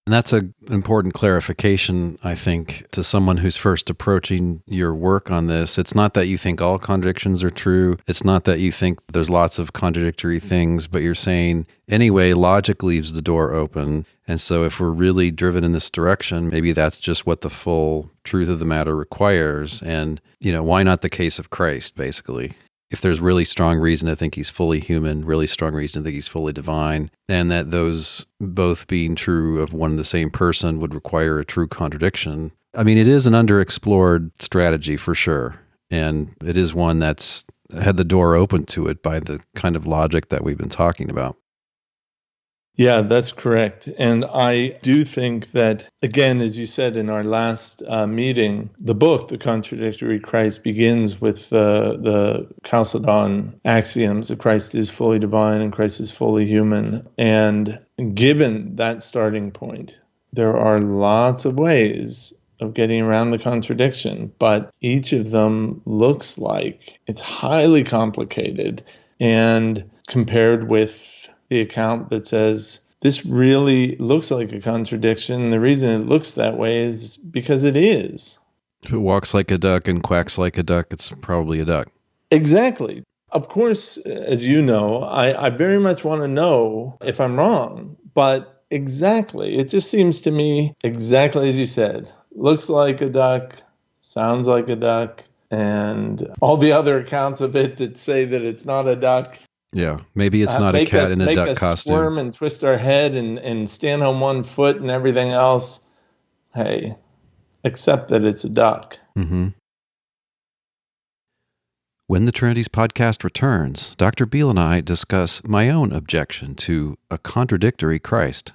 And that's an important clarification, I think, to someone who's first approaching your work on this. It's not that you think all contradictions are true. It's not that you think there's lots of contradictory things, but you're saying, anyway, logic leaves the door open. And so if we're really driven in this direction, maybe that's just what the full truth of the matter requires. And, why not the case of Christ, basically? If there's really strong reason to think he's fully human, really strong reason to think he's fully divine, and that those both being true of one and the same person would require a true contradiction. I mean, it is an underexplored strategy for sure. And it is one that's had the door open to it by the kind of logic that we've been talking about. Yeah, that's correct. And I do think that, again, as you said in our last meeting, the book, The Contradictory Christ, begins with the Chalcedon axioms that Christ is fully divine and Christ is fully human. And given that starting point, there are lots of ways of getting around the contradiction, but each of them looks like it's highly complicated. And compared with the account that says, this really looks like a contradiction. The reason it looks that way is because it is. If it walks like a duck and quacks like a duck, it's probably a duck. Exactly. Of course, as you know, I very much want to know if I'm wrong, but exactly. It just seems to me, exactly as you said, looks like a duck, sounds like a duck, and all the other accounts of it that say that it's not a duck. Yeah, maybe it's not a cat in a duck costume. Make us squirm and twist our head and stand on one foot and everything else. Hey, accept that it's a duck. Mm-hmm. When the Trinities podcast returns, Dr. Beall and I discuss my own objection to a contradictory Christ.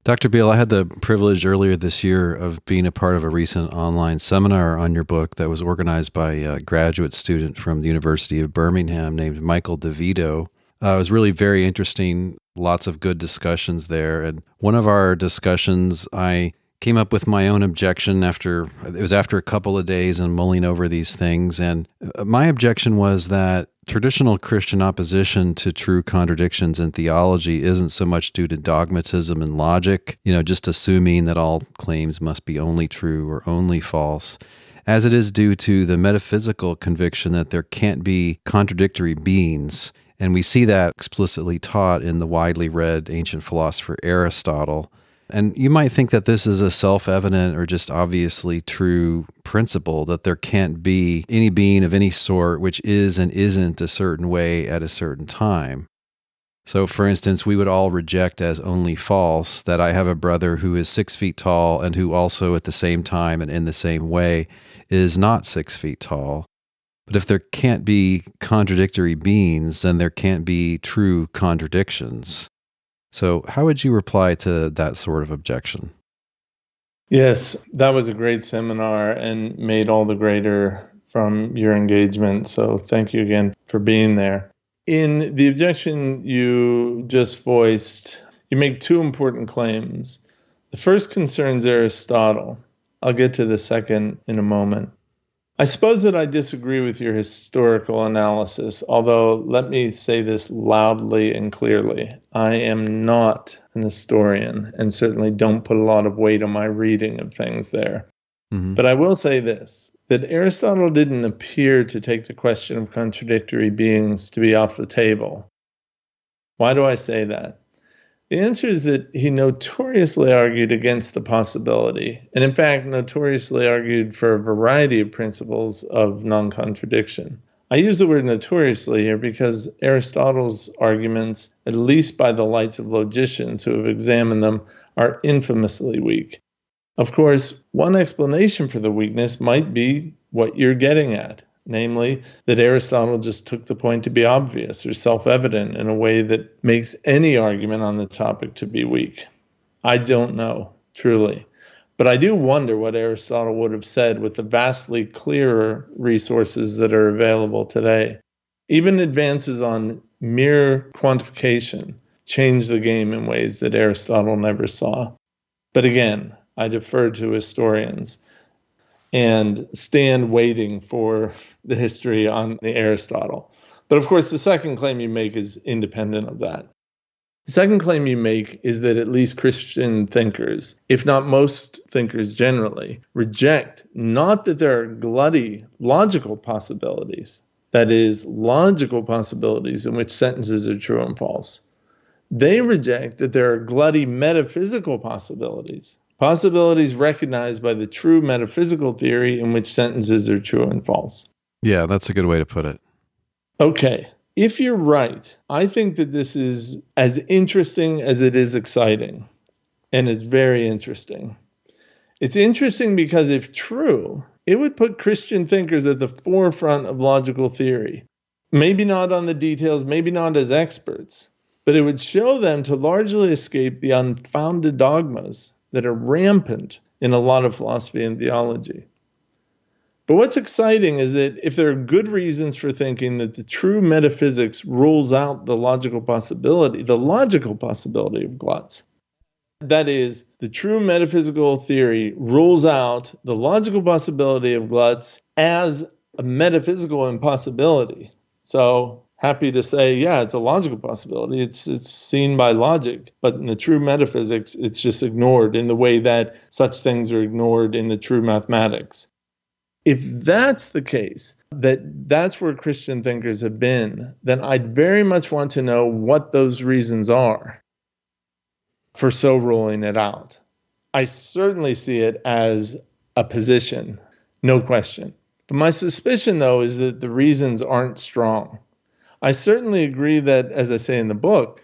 Dr. Beall, I had the privilege earlier this year of being a part of a recent online seminar on your book that was organized by a graduate student from the University of Birmingham named Michael DeVito. It was really very interesting, lots of good discussions there. And one of our discussions, I came up with my own objection after a couple of days and mulling over these things. And my objection was that traditional Christian opposition to true contradictions in theology isn't so much due to dogmatism and logic, just assuming that all claims must be only true or only false, as it is due to the metaphysical conviction that there can't be contradictory beings. And we see that explicitly taught in the widely read ancient philosopher Aristotle. And you might think that this is a self-evident or just obviously true principle, that there can't be any being of any sort which is and isn't a certain way at a certain time. So, for instance, we would all reject as only false that I have a brother who is 6 feet tall and who also at the same time and in the same way is not 6 feet tall. But if there can't be contradictory beings, then there can't be true contradictions. So how would you reply to that sort of objection? Yes, that was a great seminar and made all the greater from your engagement. So thank you again for being there. In the objection you just voiced, you make two important claims. The first concerns Aristotle. I'll get to the second in a moment. I suppose that I disagree with your historical analysis, although let me say this loudly and clearly. I am not an historian and certainly don't put a lot of weight on my reading of things there. Mm-hmm. But I will say this, that Aristotle didn't appear to take the question of contradictory beings to be off the table. Why do I say that? The answer is that he notoriously argued against the possibility, and in fact, notoriously argued for a variety of principles of non-contradiction. I use the word notoriously here because Aristotle's arguments, at least by the lights of logicians who have examined them, are infamously weak. Of course, one explanation for the weakness might be what you're getting at, namely that Aristotle just took the point to be obvious or self-evident in a way that makes any argument on the topic to be weak. I don't know, truly. But I do wonder what Aristotle would have said with the vastly clearer resources that are available today. Even advances on mere quantification change the game in ways that Aristotle never saw. But again, I defer to historians and stand waiting for the history on the Aristotle. But of course, the second claim you make is independent of that. The second claim you make is that at least Christian thinkers, if not most thinkers generally, reject not that there are glutty logical possibilities, that is, logical possibilities in which sentences are true and false. They reject that there are glutty metaphysical possibilities, possibilities recognized by the true metaphysical theory in which sentences are true and false. Yeah, that's a good way to put it. Okay, if you're right, I think that this is as interesting as it is exciting, and it's very interesting. It's interesting because if true, it would put Christian thinkers at the forefront of logical theory. Maybe not on the details, maybe not as experts, but it would show them to largely escape the unfounded dogmas that are rampant in a lot of philosophy and theology. But what's exciting is that if there are good reasons for thinking that the true metaphysics rules out the logical possibility of gluts, that is, the true metaphysical theory rules out the logical possibility of gluts as a metaphysical impossibility. So happy to say, yeah, it's a logical possibility. It's seen by logic. But in the true metaphysics, it's just ignored in the way that such things are ignored in the true mathematics. If that's the case, that's where Christian thinkers have been, then I'd very much want to know what those reasons are for so ruling it out. I certainly see it as a position, no question. But my suspicion, though, is that the reasons aren't strong. I certainly agree that, as I say in the book,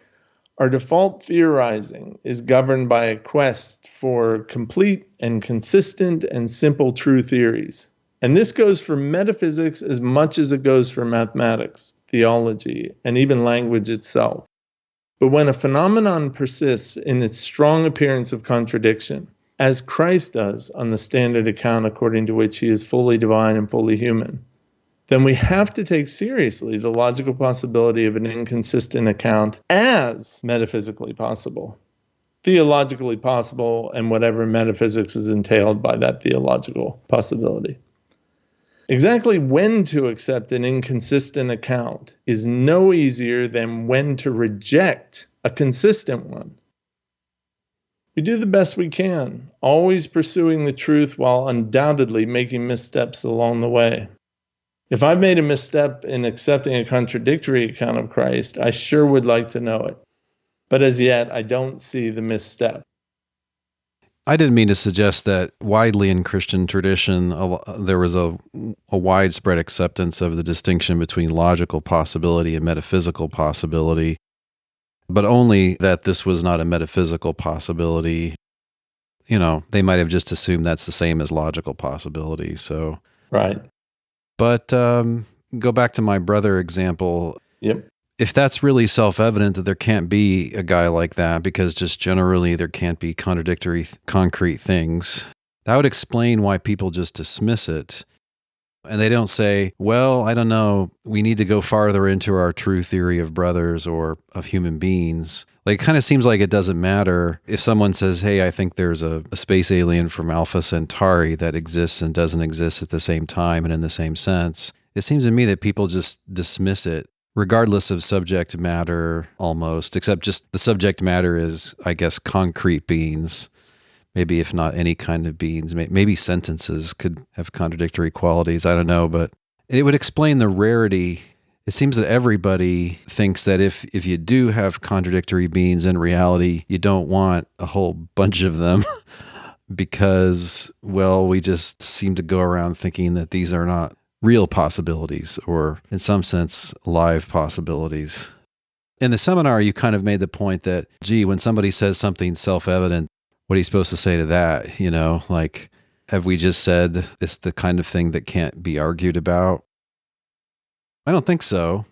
our default theorizing is governed by a quest for complete and consistent and simple true theories. And this goes for metaphysics as much as it goes for mathematics, theology, and even language itself. But when a phenomenon persists in its strong appearance of contradiction, as Christ does on the standard account according to which he is fully divine and fully human, then we have to take seriously the logical possibility of an inconsistent account as metaphysically possible, theologically possible, and whatever metaphysics is entailed by that theological possibility. Exactly when to accept an inconsistent account is no easier than when to reject a consistent one. We do the best we can, always pursuing the truth while undoubtedly making missteps along the way. If I've made a misstep in accepting a contradictory account of Christ, I sure would like to know it. But as yet, I don't see the misstep. I didn't mean to suggest that widely in Christian tradition there was a widespread acceptance of the distinction between logical possibility and metaphysical possibility, but only that this was not a metaphysical possibility. You know, they might have just assumed that's the same as logical possibility. So, right. But go back to my brother example. Yep. If that's really self-evident that there can't be a guy like that because just generally there can't be contradictory concrete things, that would explain why people just dismiss it. And they don't say, well, I don't know, we need to go farther into our true theory of brothers or of human beings. Like, it kind of seems like it doesn't matter if someone says, hey, I think there's a space alien from Alpha Centauri that exists and doesn't exist at the same time and in the same sense. It seems to me that people just dismiss it, regardless of subject matter almost, except just the subject matter is, I guess, concrete beings. Maybe if not any kind of beings, maybe sentences could have contradictory qualities. I don't know, but it would explain the rarity. It seems that everybody thinks that if you do have contradictory beings in reality, you don't want a whole bunch of them because, well, we just seem to go around thinking that these are not real possibilities or, in some sense, live possibilities. In the seminar, you kind of made the point that, gee, when somebody says something self-evident, what are you supposed to say to that? You know, like, have we just said it's the kind of thing that can't be argued about? I don't think so.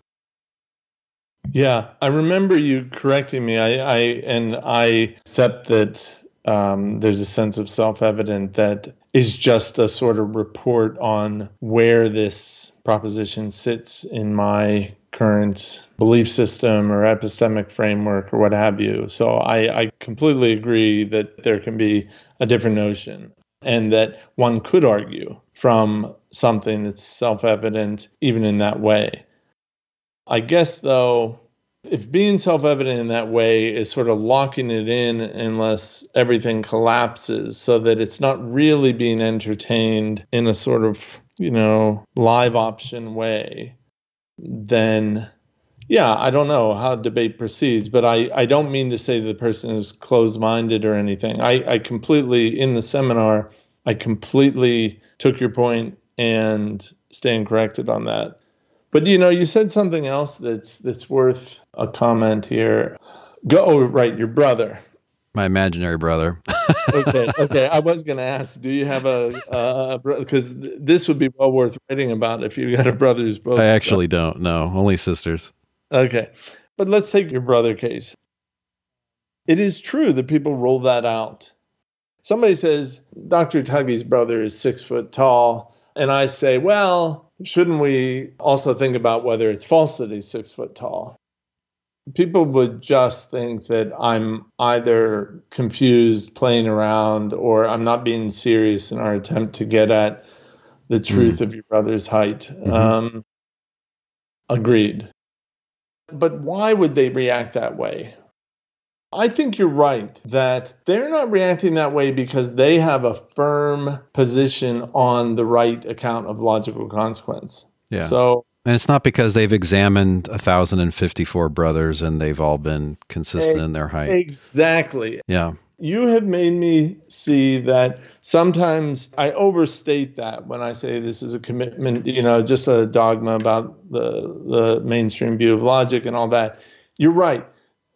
Yeah, I remember you correcting me. I accept that there's a sense of self-evident that is just a sort of report on where this proposition sits in my current belief system or epistemic framework or what have you. So I completely agree that there can be a different notion and that one could argue from something that's self-evident even in that way. I guess, though, if being self-evident in that way is sort of locking it in unless everything collapses so that it's not really being entertained in a sort of, live option way, then, yeah, I don't know how debate proceeds, but I don't mean to say the person is closed-minded or anything. I completely, in the seminar, I completely took your point and stand corrected on that. But, you said something else that's worth a comment here. Right, your brother. My imaginary brother. Okay. I was going to ask, do you have a brother? Because this would be well worth writing about if you got a brother who's both. I actually don't. No, only sisters. Okay. But let's take your brother case. It is true that people roll that out. Somebody says, Dr. Tuggy's brother is 6 foot tall. And I say, well, shouldn't we also think about whether it's false that he's 6 foot tall? People would just think that I'm either confused, playing around, or I'm not being serious in our attempt to get at the truth of your brother's height. Mm-hmm. Agreed. But why would they react that way? I think you're right that they're not reacting that way because they have a firm position on the right account of logical consequence. Yeah. And it's not because they've examined 1,054 brothers and they've all been consistent in their height. Exactly. Yeah. You have made me see that sometimes I overstate that when I say this is a commitment, just a dogma about the mainstream view of logic and all that. You're right.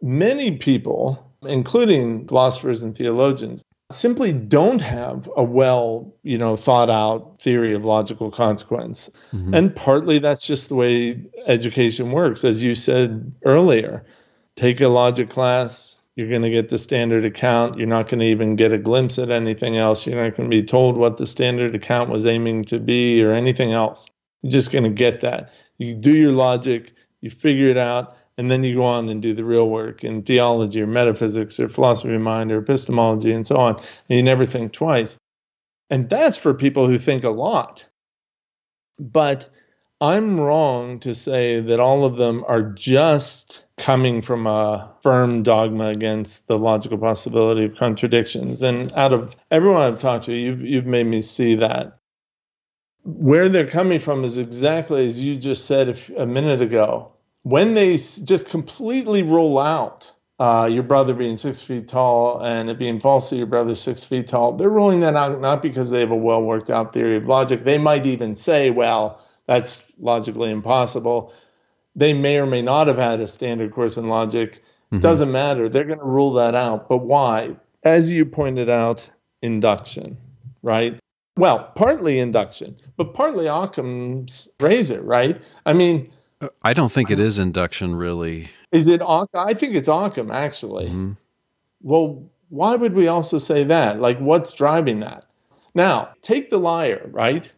Many people, including philosophers and theologians, simply don't have a thought out theory of logical consequence. Mm-hmm. And partly that's just the way education works. As you said earlier, take a logic class, you're going to get the standard account. You're not going to even get a glimpse at anything else. You're not going to be told what the standard account was aiming to be or anything else. You're just going to get that. You do your logic, you figure it out, and then you go on and do the real work in theology or metaphysics or philosophy of mind or epistemology and so on. And you never think twice. And that's for people who think a lot. But I'm wrong to say that all of them are just coming from a firm dogma against the logical possibility of contradictions. And out of everyone I've talked to, you've made me see that. Where they're coming from is exactly as you just said a minute ago. When they just completely roll out your brother being 6 feet tall and it being false that your brother's 6 feet tall, they're rolling that out not because they have a well worked out theory of logic. They might even say, well, that's logically impossible. They may or may not have had a standard course in logic. Mm-hmm. Doesn't matter. They're going to rule that out. But why? As you pointed out, induction, right? Well, partly induction, but partly Occam's razor, right? I mean, I don't think it is induction, really. Is it Occam? I think it's Occam, actually. Mm-hmm. Well, why would we also say that? Like, what's driving that? Now, take the liar, right?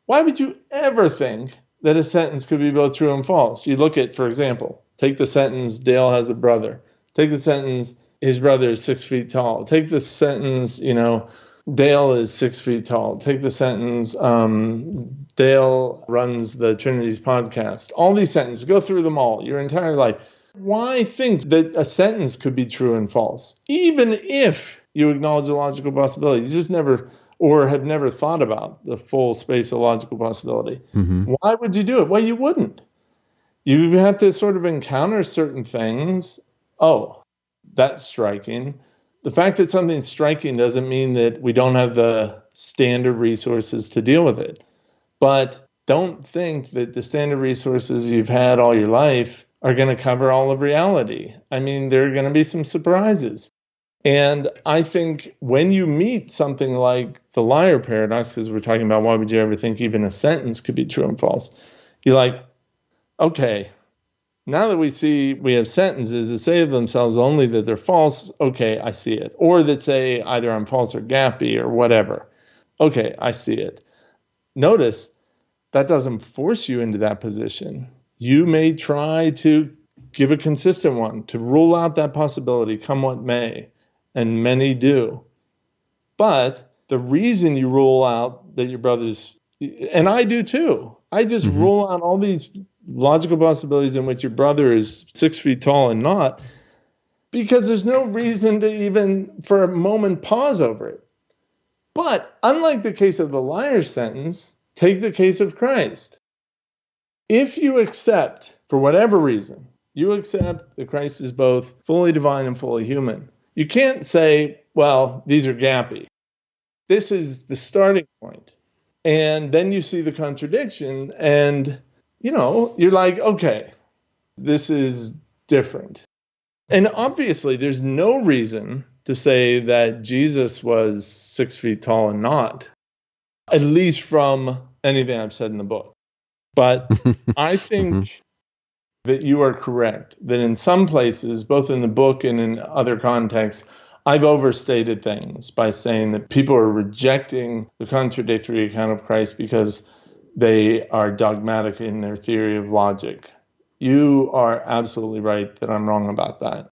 Why would you ever think that a sentence could be both true and false? You look at, for example, take the sentence, Dale has a brother. Take the sentence, his brother is 6 feet tall. Take the sentence, Dale is 6 feet tall. Take the sentence, Dale runs the Trinities podcast. All these sentences, go through them all, your entire life. Why think that a sentence could be true and false? Even if you acknowledge the logical possibility, you just never, or have never thought about the full space of logical possibility. Mm-hmm. Why would you do it? Well, you wouldn't. You have to sort of encounter certain things. Oh, that's striking. The fact that something's striking doesn't mean that we don't have the standard resources to deal with it. But don't think that the standard resources you've had all your life are going to cover all of reality. I mean, there are going to be some surprises. And I think when you meet something like the liar paradox, because we're talking about why would you ever think even a sentence could be true and false, you're like, okay, now that we have sentences that say of themselves only that they're false, okay, I see it. Or that say either I'm false or gappy or whatever. Okay, I see it. Notice that doesn't force you into that position. You may try to give a consistent one, to rule out that possibility, come what may, and many do. But the reason you rule out that your brother's, and I do too, I just rule out all these logical possibilities in which your brother is 6 feet tall and not, because there's no reason to even for a moment pause over it. But unlike the case of the liar sentence, take the case of Christ. If you accept, for whatever reason, you accept that Christ is both fully divine and fully human, you can't say, well, these are gappy. This is the starting point. And then you see the contradiction and, you're like, okay, this is different. And obviously, there's no reason to say that Jesus was 6 feet tall and not, at least from anything I've said in the book. But I think that you are correct, that in some places, both in the book and in other contexts, I've overstated things by saying that people are rejecting the contradictory account of Christ because they are dogmatic in their theory of logic. You are absolutely right that I'm wrong about that.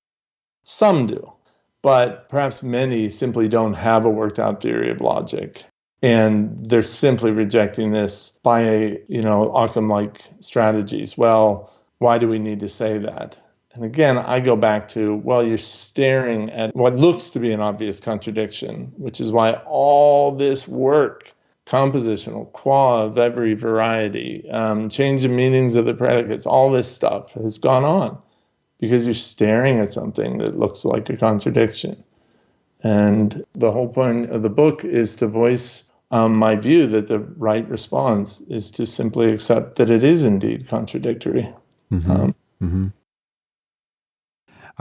Some do, but perhaps many simply don't have a worked out theory of logic. And they're simply rejecting this by, Occam-like strategies. Well, why do we need to say that? And again, I go back to, well, you're staring at what looks to be an obvious contradiction, which is why all this work, compositional, qua of every variety, change the meanings of the predicates, all this stuff has gone on because you're staring at something that looks like a contradiction. And the whole point of the book is to voice my view that the right response is to simply accept that it is indeed contradictory.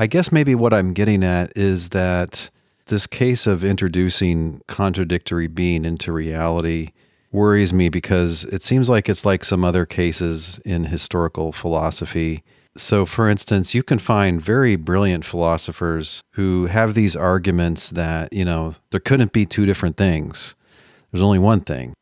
I guess maybe what I'm getting at is that this case of introducing contradictory being into reality worries me because it seems like it's like some other cases in historical philosophy. So, for instance, you can find very brilliant philosophers who have these arguments that, there couldn't be two different things. There's only one thing.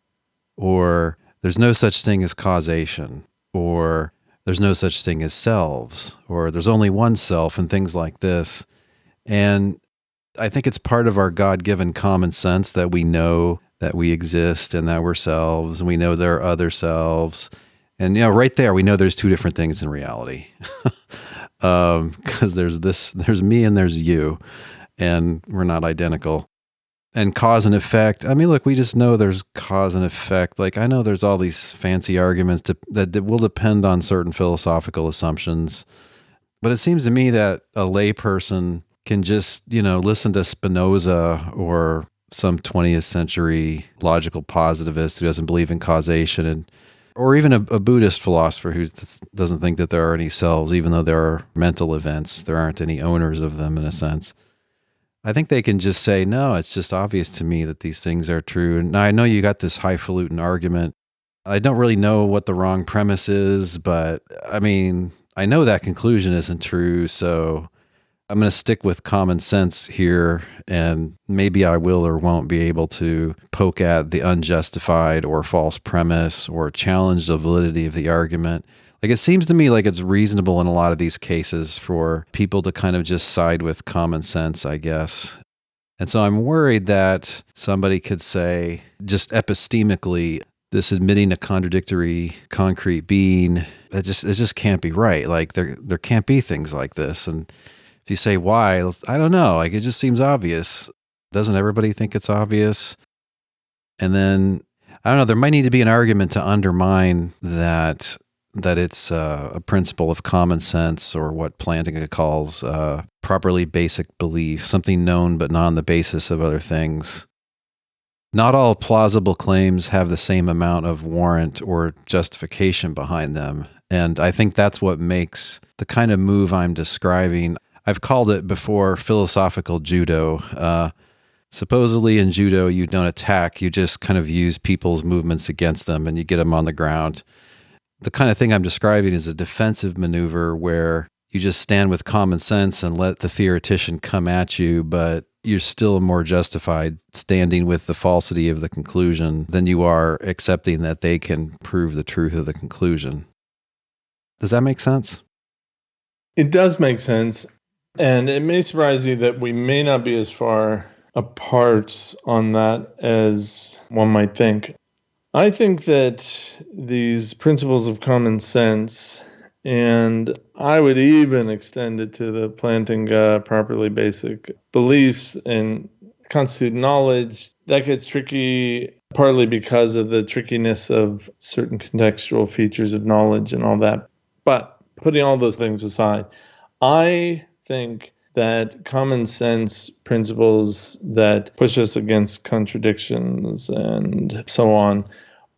Or there's no such thing as causation. Or there's no such thing as selves, or there's only one self, and things like this. And I think it's part of our God-given common sense that we know that we exist and that we're selves, and we know there are other selves. And, right there, we know there's two different things in reality. Because there's me and there's you, and we're not identical. And cause and effect. I mean, look, we just know there's cause and effect. Like, I know there's all these fancy arguments that will depend on certain philosophical assumptions. But it seems to me that a layperson can just, listen to Spinoza or some 20th century logical positivist who doesn't believe in causation, or even a Buddhist philosopher who doesn't think that there are any selves, even though there are mental events. There aren't any owners of them in a sense. I think they can just say, no, it's just obvious to me that these things are true. And I know you got this highfalutin argument. I don't really know what the wrong premise is, but I mean, I know that conclusion isn't true. So I'm going to stick with common sense here, and maybe I will or won't be able to poke at the unjustified or false premise or challenge the validity of the argument. Like, it seems to me like it's reasonable in a lot of these cases for people to kind of just side with common sense, I guess. And so I'm worried that somebody could say, just epistemically, this admitting a contradictory concrete being, it just can't be right. Like, there can't be things like this. And if you say why, I don't know. Like, it just seems obvious. Doesn't everybody think it's obvious? And then, I don't know, there might need to be an argument to undermine that that it's a principle of common sense, or what Plantinga calls properly basic belief, something known but not on the basis of other things. Not all plausible claims have the same amount of warrant or justification behind them. And I think that's what makes the kind of move I'm describing. I've called it before philosophical judo. Supposedly in judo, you don't attack, you just kind of use people's movements against them and you get them on the ground. The kind of thing I'm describing is a defensive maneuver where you just stand with common sense and let the theoretician come at you, but you're still more justified standing with the falsity of the conclusion than you are accepting that they can prove the truth of the conclusion. Does that make sense? It does make sense. And it may surprise you that we may not be as far apart on that as one might think. I think that these principles of common sense, and I would even extend it to the Plantinga properly basic beliefs and constitute knowledge, that gets tricky partly because of the trickiness of certain contextual features of knowledge and all that. But putting all those things aside, I think that common sense principles that push us against contradictions and so on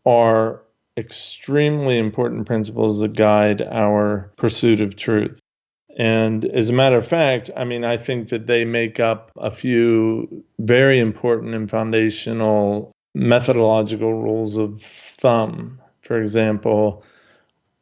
are extremely important principles that guide our pursuit of truth. And as a matter of fact, I think that they make up a few very important and foundational methodological rules of thumb. For example,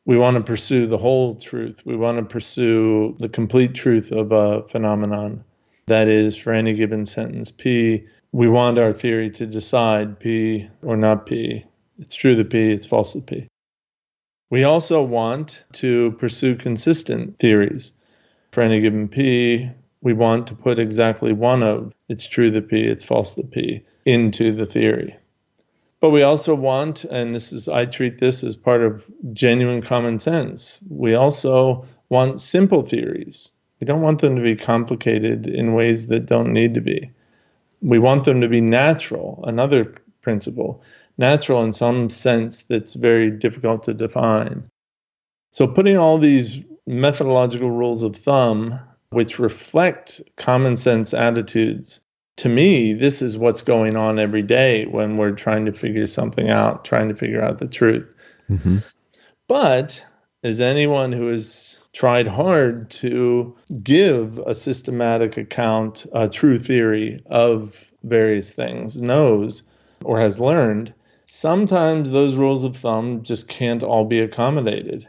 we want to pursue the whole truth. We want to pursue the complete truth of a phenomenon. That is, for any given sentence P, we want our theory to decide P or not P. It's true to P, it's false to P. We also want to pursue consistent theories. For any given P, we want to put exactly one of it's true to P, it's false to P into the theory. But we also want, and I treat this as part of genuine common sense, we also want simple theories. We don't want them to be complicated in ways that don't need to be. We want them to be natural, another principle, natural in some sense that's very difficult to define. So putting all these methodological rules of thumb, which reflect common sense attitudes, to me, this is what's going on every day when we're trying to figure something out, trying to figure out the truth. Mm-hmm. But as anyone who has tried hard to give a systematic account, a true theory of various things knows or has learned, sometimes those rules of thumb just can't all be accommodated.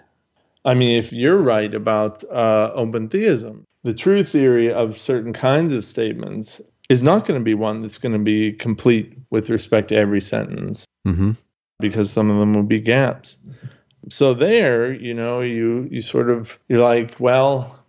If you're right about open theism, the true theory of certain kinds of statements is not going to be one that's going to be complete with respect to every sentence, mm-hmm. because some of them will be gaps. So there, you're like, well,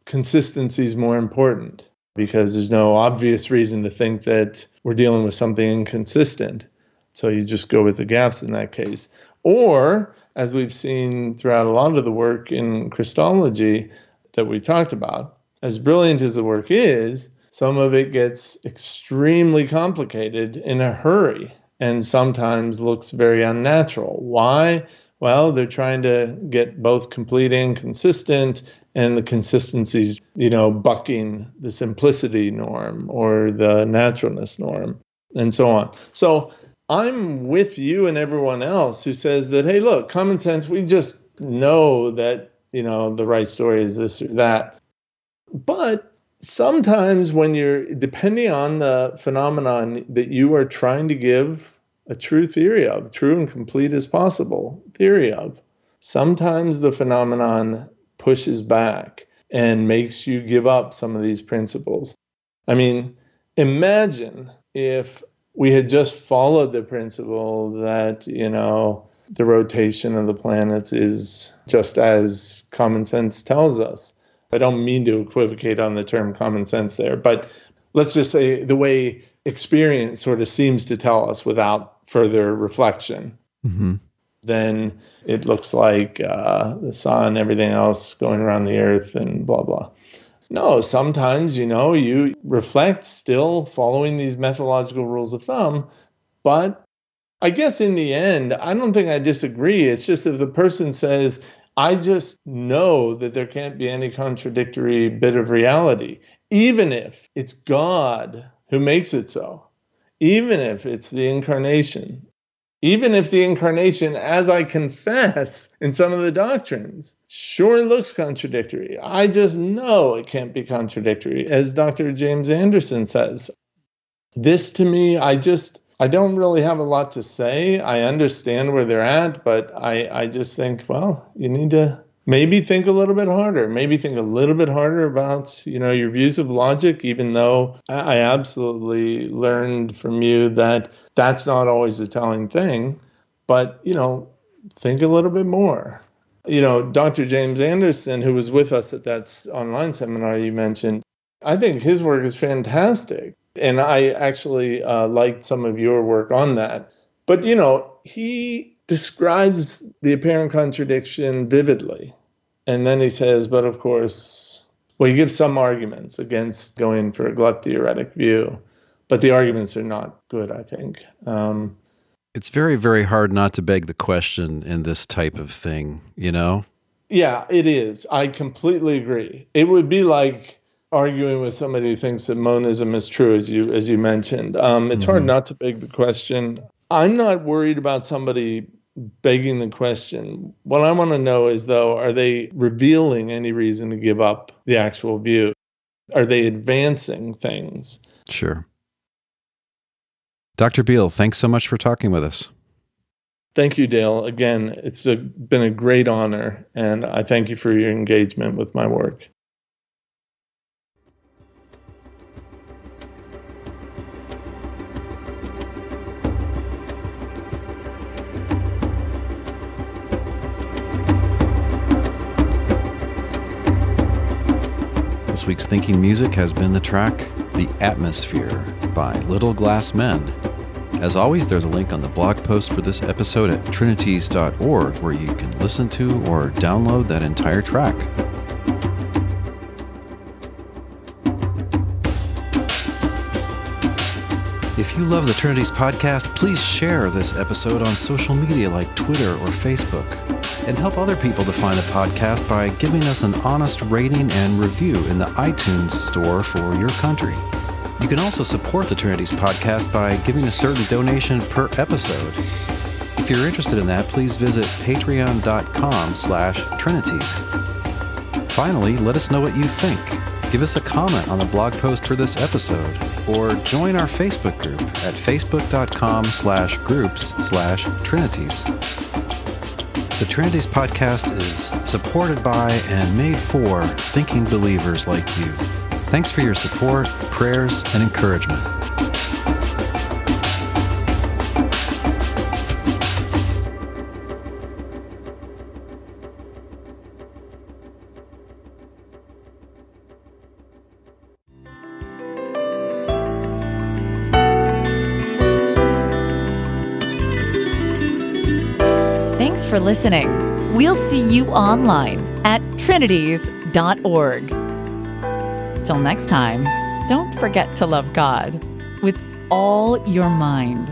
consistency is more important because there's no obvious reason to think that we're dealing with something inconsistent. So you just go with the gaps in that case. Or, as we've seen throughout a lot of the work in Christology that we talked about, as brilliant as the work is, some of it gets extremely complicated in a hurry and sometimes looks very unnatural. Why? Well, they're trying to get both complete and consistent, and the consistency's, bucking the simplicity norm or the naturalness norm and so on. So I'm with you and everyone else who says that, hey, look, common sense, we just know that, the right story is this or that. But sometimes when depending on the phenomenon that you are trying to give a true theory of, true and complete as possible theory of, sometimes the phenomenon pushes back and makes you give up some of these principles. Imagine if we had just followed the principle that, the rotation of the planets is just as common sense tells us. I don't mean to equivocate on the term common sense there, but let's just say the way experience sort of seems to tell us without further reflection. Mm-hmm. Then it looks like the sun, everything else going around the earth and blah, blah. No, sometimes, you reflect still following these methodological rules of thumb, but I guess in the end, I don't think I disagree. It's just if the person says, I just know that there can't be any contradictory bit of reality, even if it's God who makes it so, even if it's the incarnation, even if the incarnation, as I confess in some of the doctrines, sure looks contradictory. I just know it can't be contradictory, as Dr. James Anderson says. This to me, I don't really have a lot to say. I understand where they're at, but I just think, well, you need to maybe think a little bit harder. Maybe think a little bit harder about, your views of logic, even though I absolutely learned from you that that's not always a telling thing. But, think a little bit more. Dr. James Anderson, who was with us at that online seminar you mentioned, I think his work is fantastic. And I actually liked some of your work on that. But, he describes the apparent contradiction vividly. And then he says, but of course, he gives some arguments against going for a glut theoretic view. But the arguments are not good, I think. It's very, very hard not to beg the question in this type of thing, Yeah, it is. I completely agree. It would be like arguing with somebody who thinks that monism is true, as you mentioned. It's hard not to beg the question. I'm not worried about somebody begging the question. What I want to know is, though, are they revealing any reason to give up the actual view? Are they advancing things? Sure. Dr. Beall, thanks so much for talking with us. Thank you, Dale. Again, it's been a great honor, and I thank you for your engagement with my work. This week's thinking music has been the track The Atmosphere by Little Glass Men. As always, there's a link on the blog post for this episode at trinities.org where you can listen to or download that entire track. If you love the Trinities podcast, please share this episode on social media like Twitter or Facebook. And help other people to find the podcast by giving us an honest rating and review in the iTunes store for your country. You can also support the Trinities podcast by giving a certain donation per episode. If you're interested in that, please visit patreon.com/Trinities. Finally, let us know what you think. Give us a comment on the blog post for this episode, or join our Facebook group at facebook.com/groups/Trinities. The Trinities podcast is supported by and made for thinking believers like you. Thanks for your support, prayers, and encouragement. Thanks for listening. We'll see you online at trinities.org. Till next time, don't forget to love God with all your mind.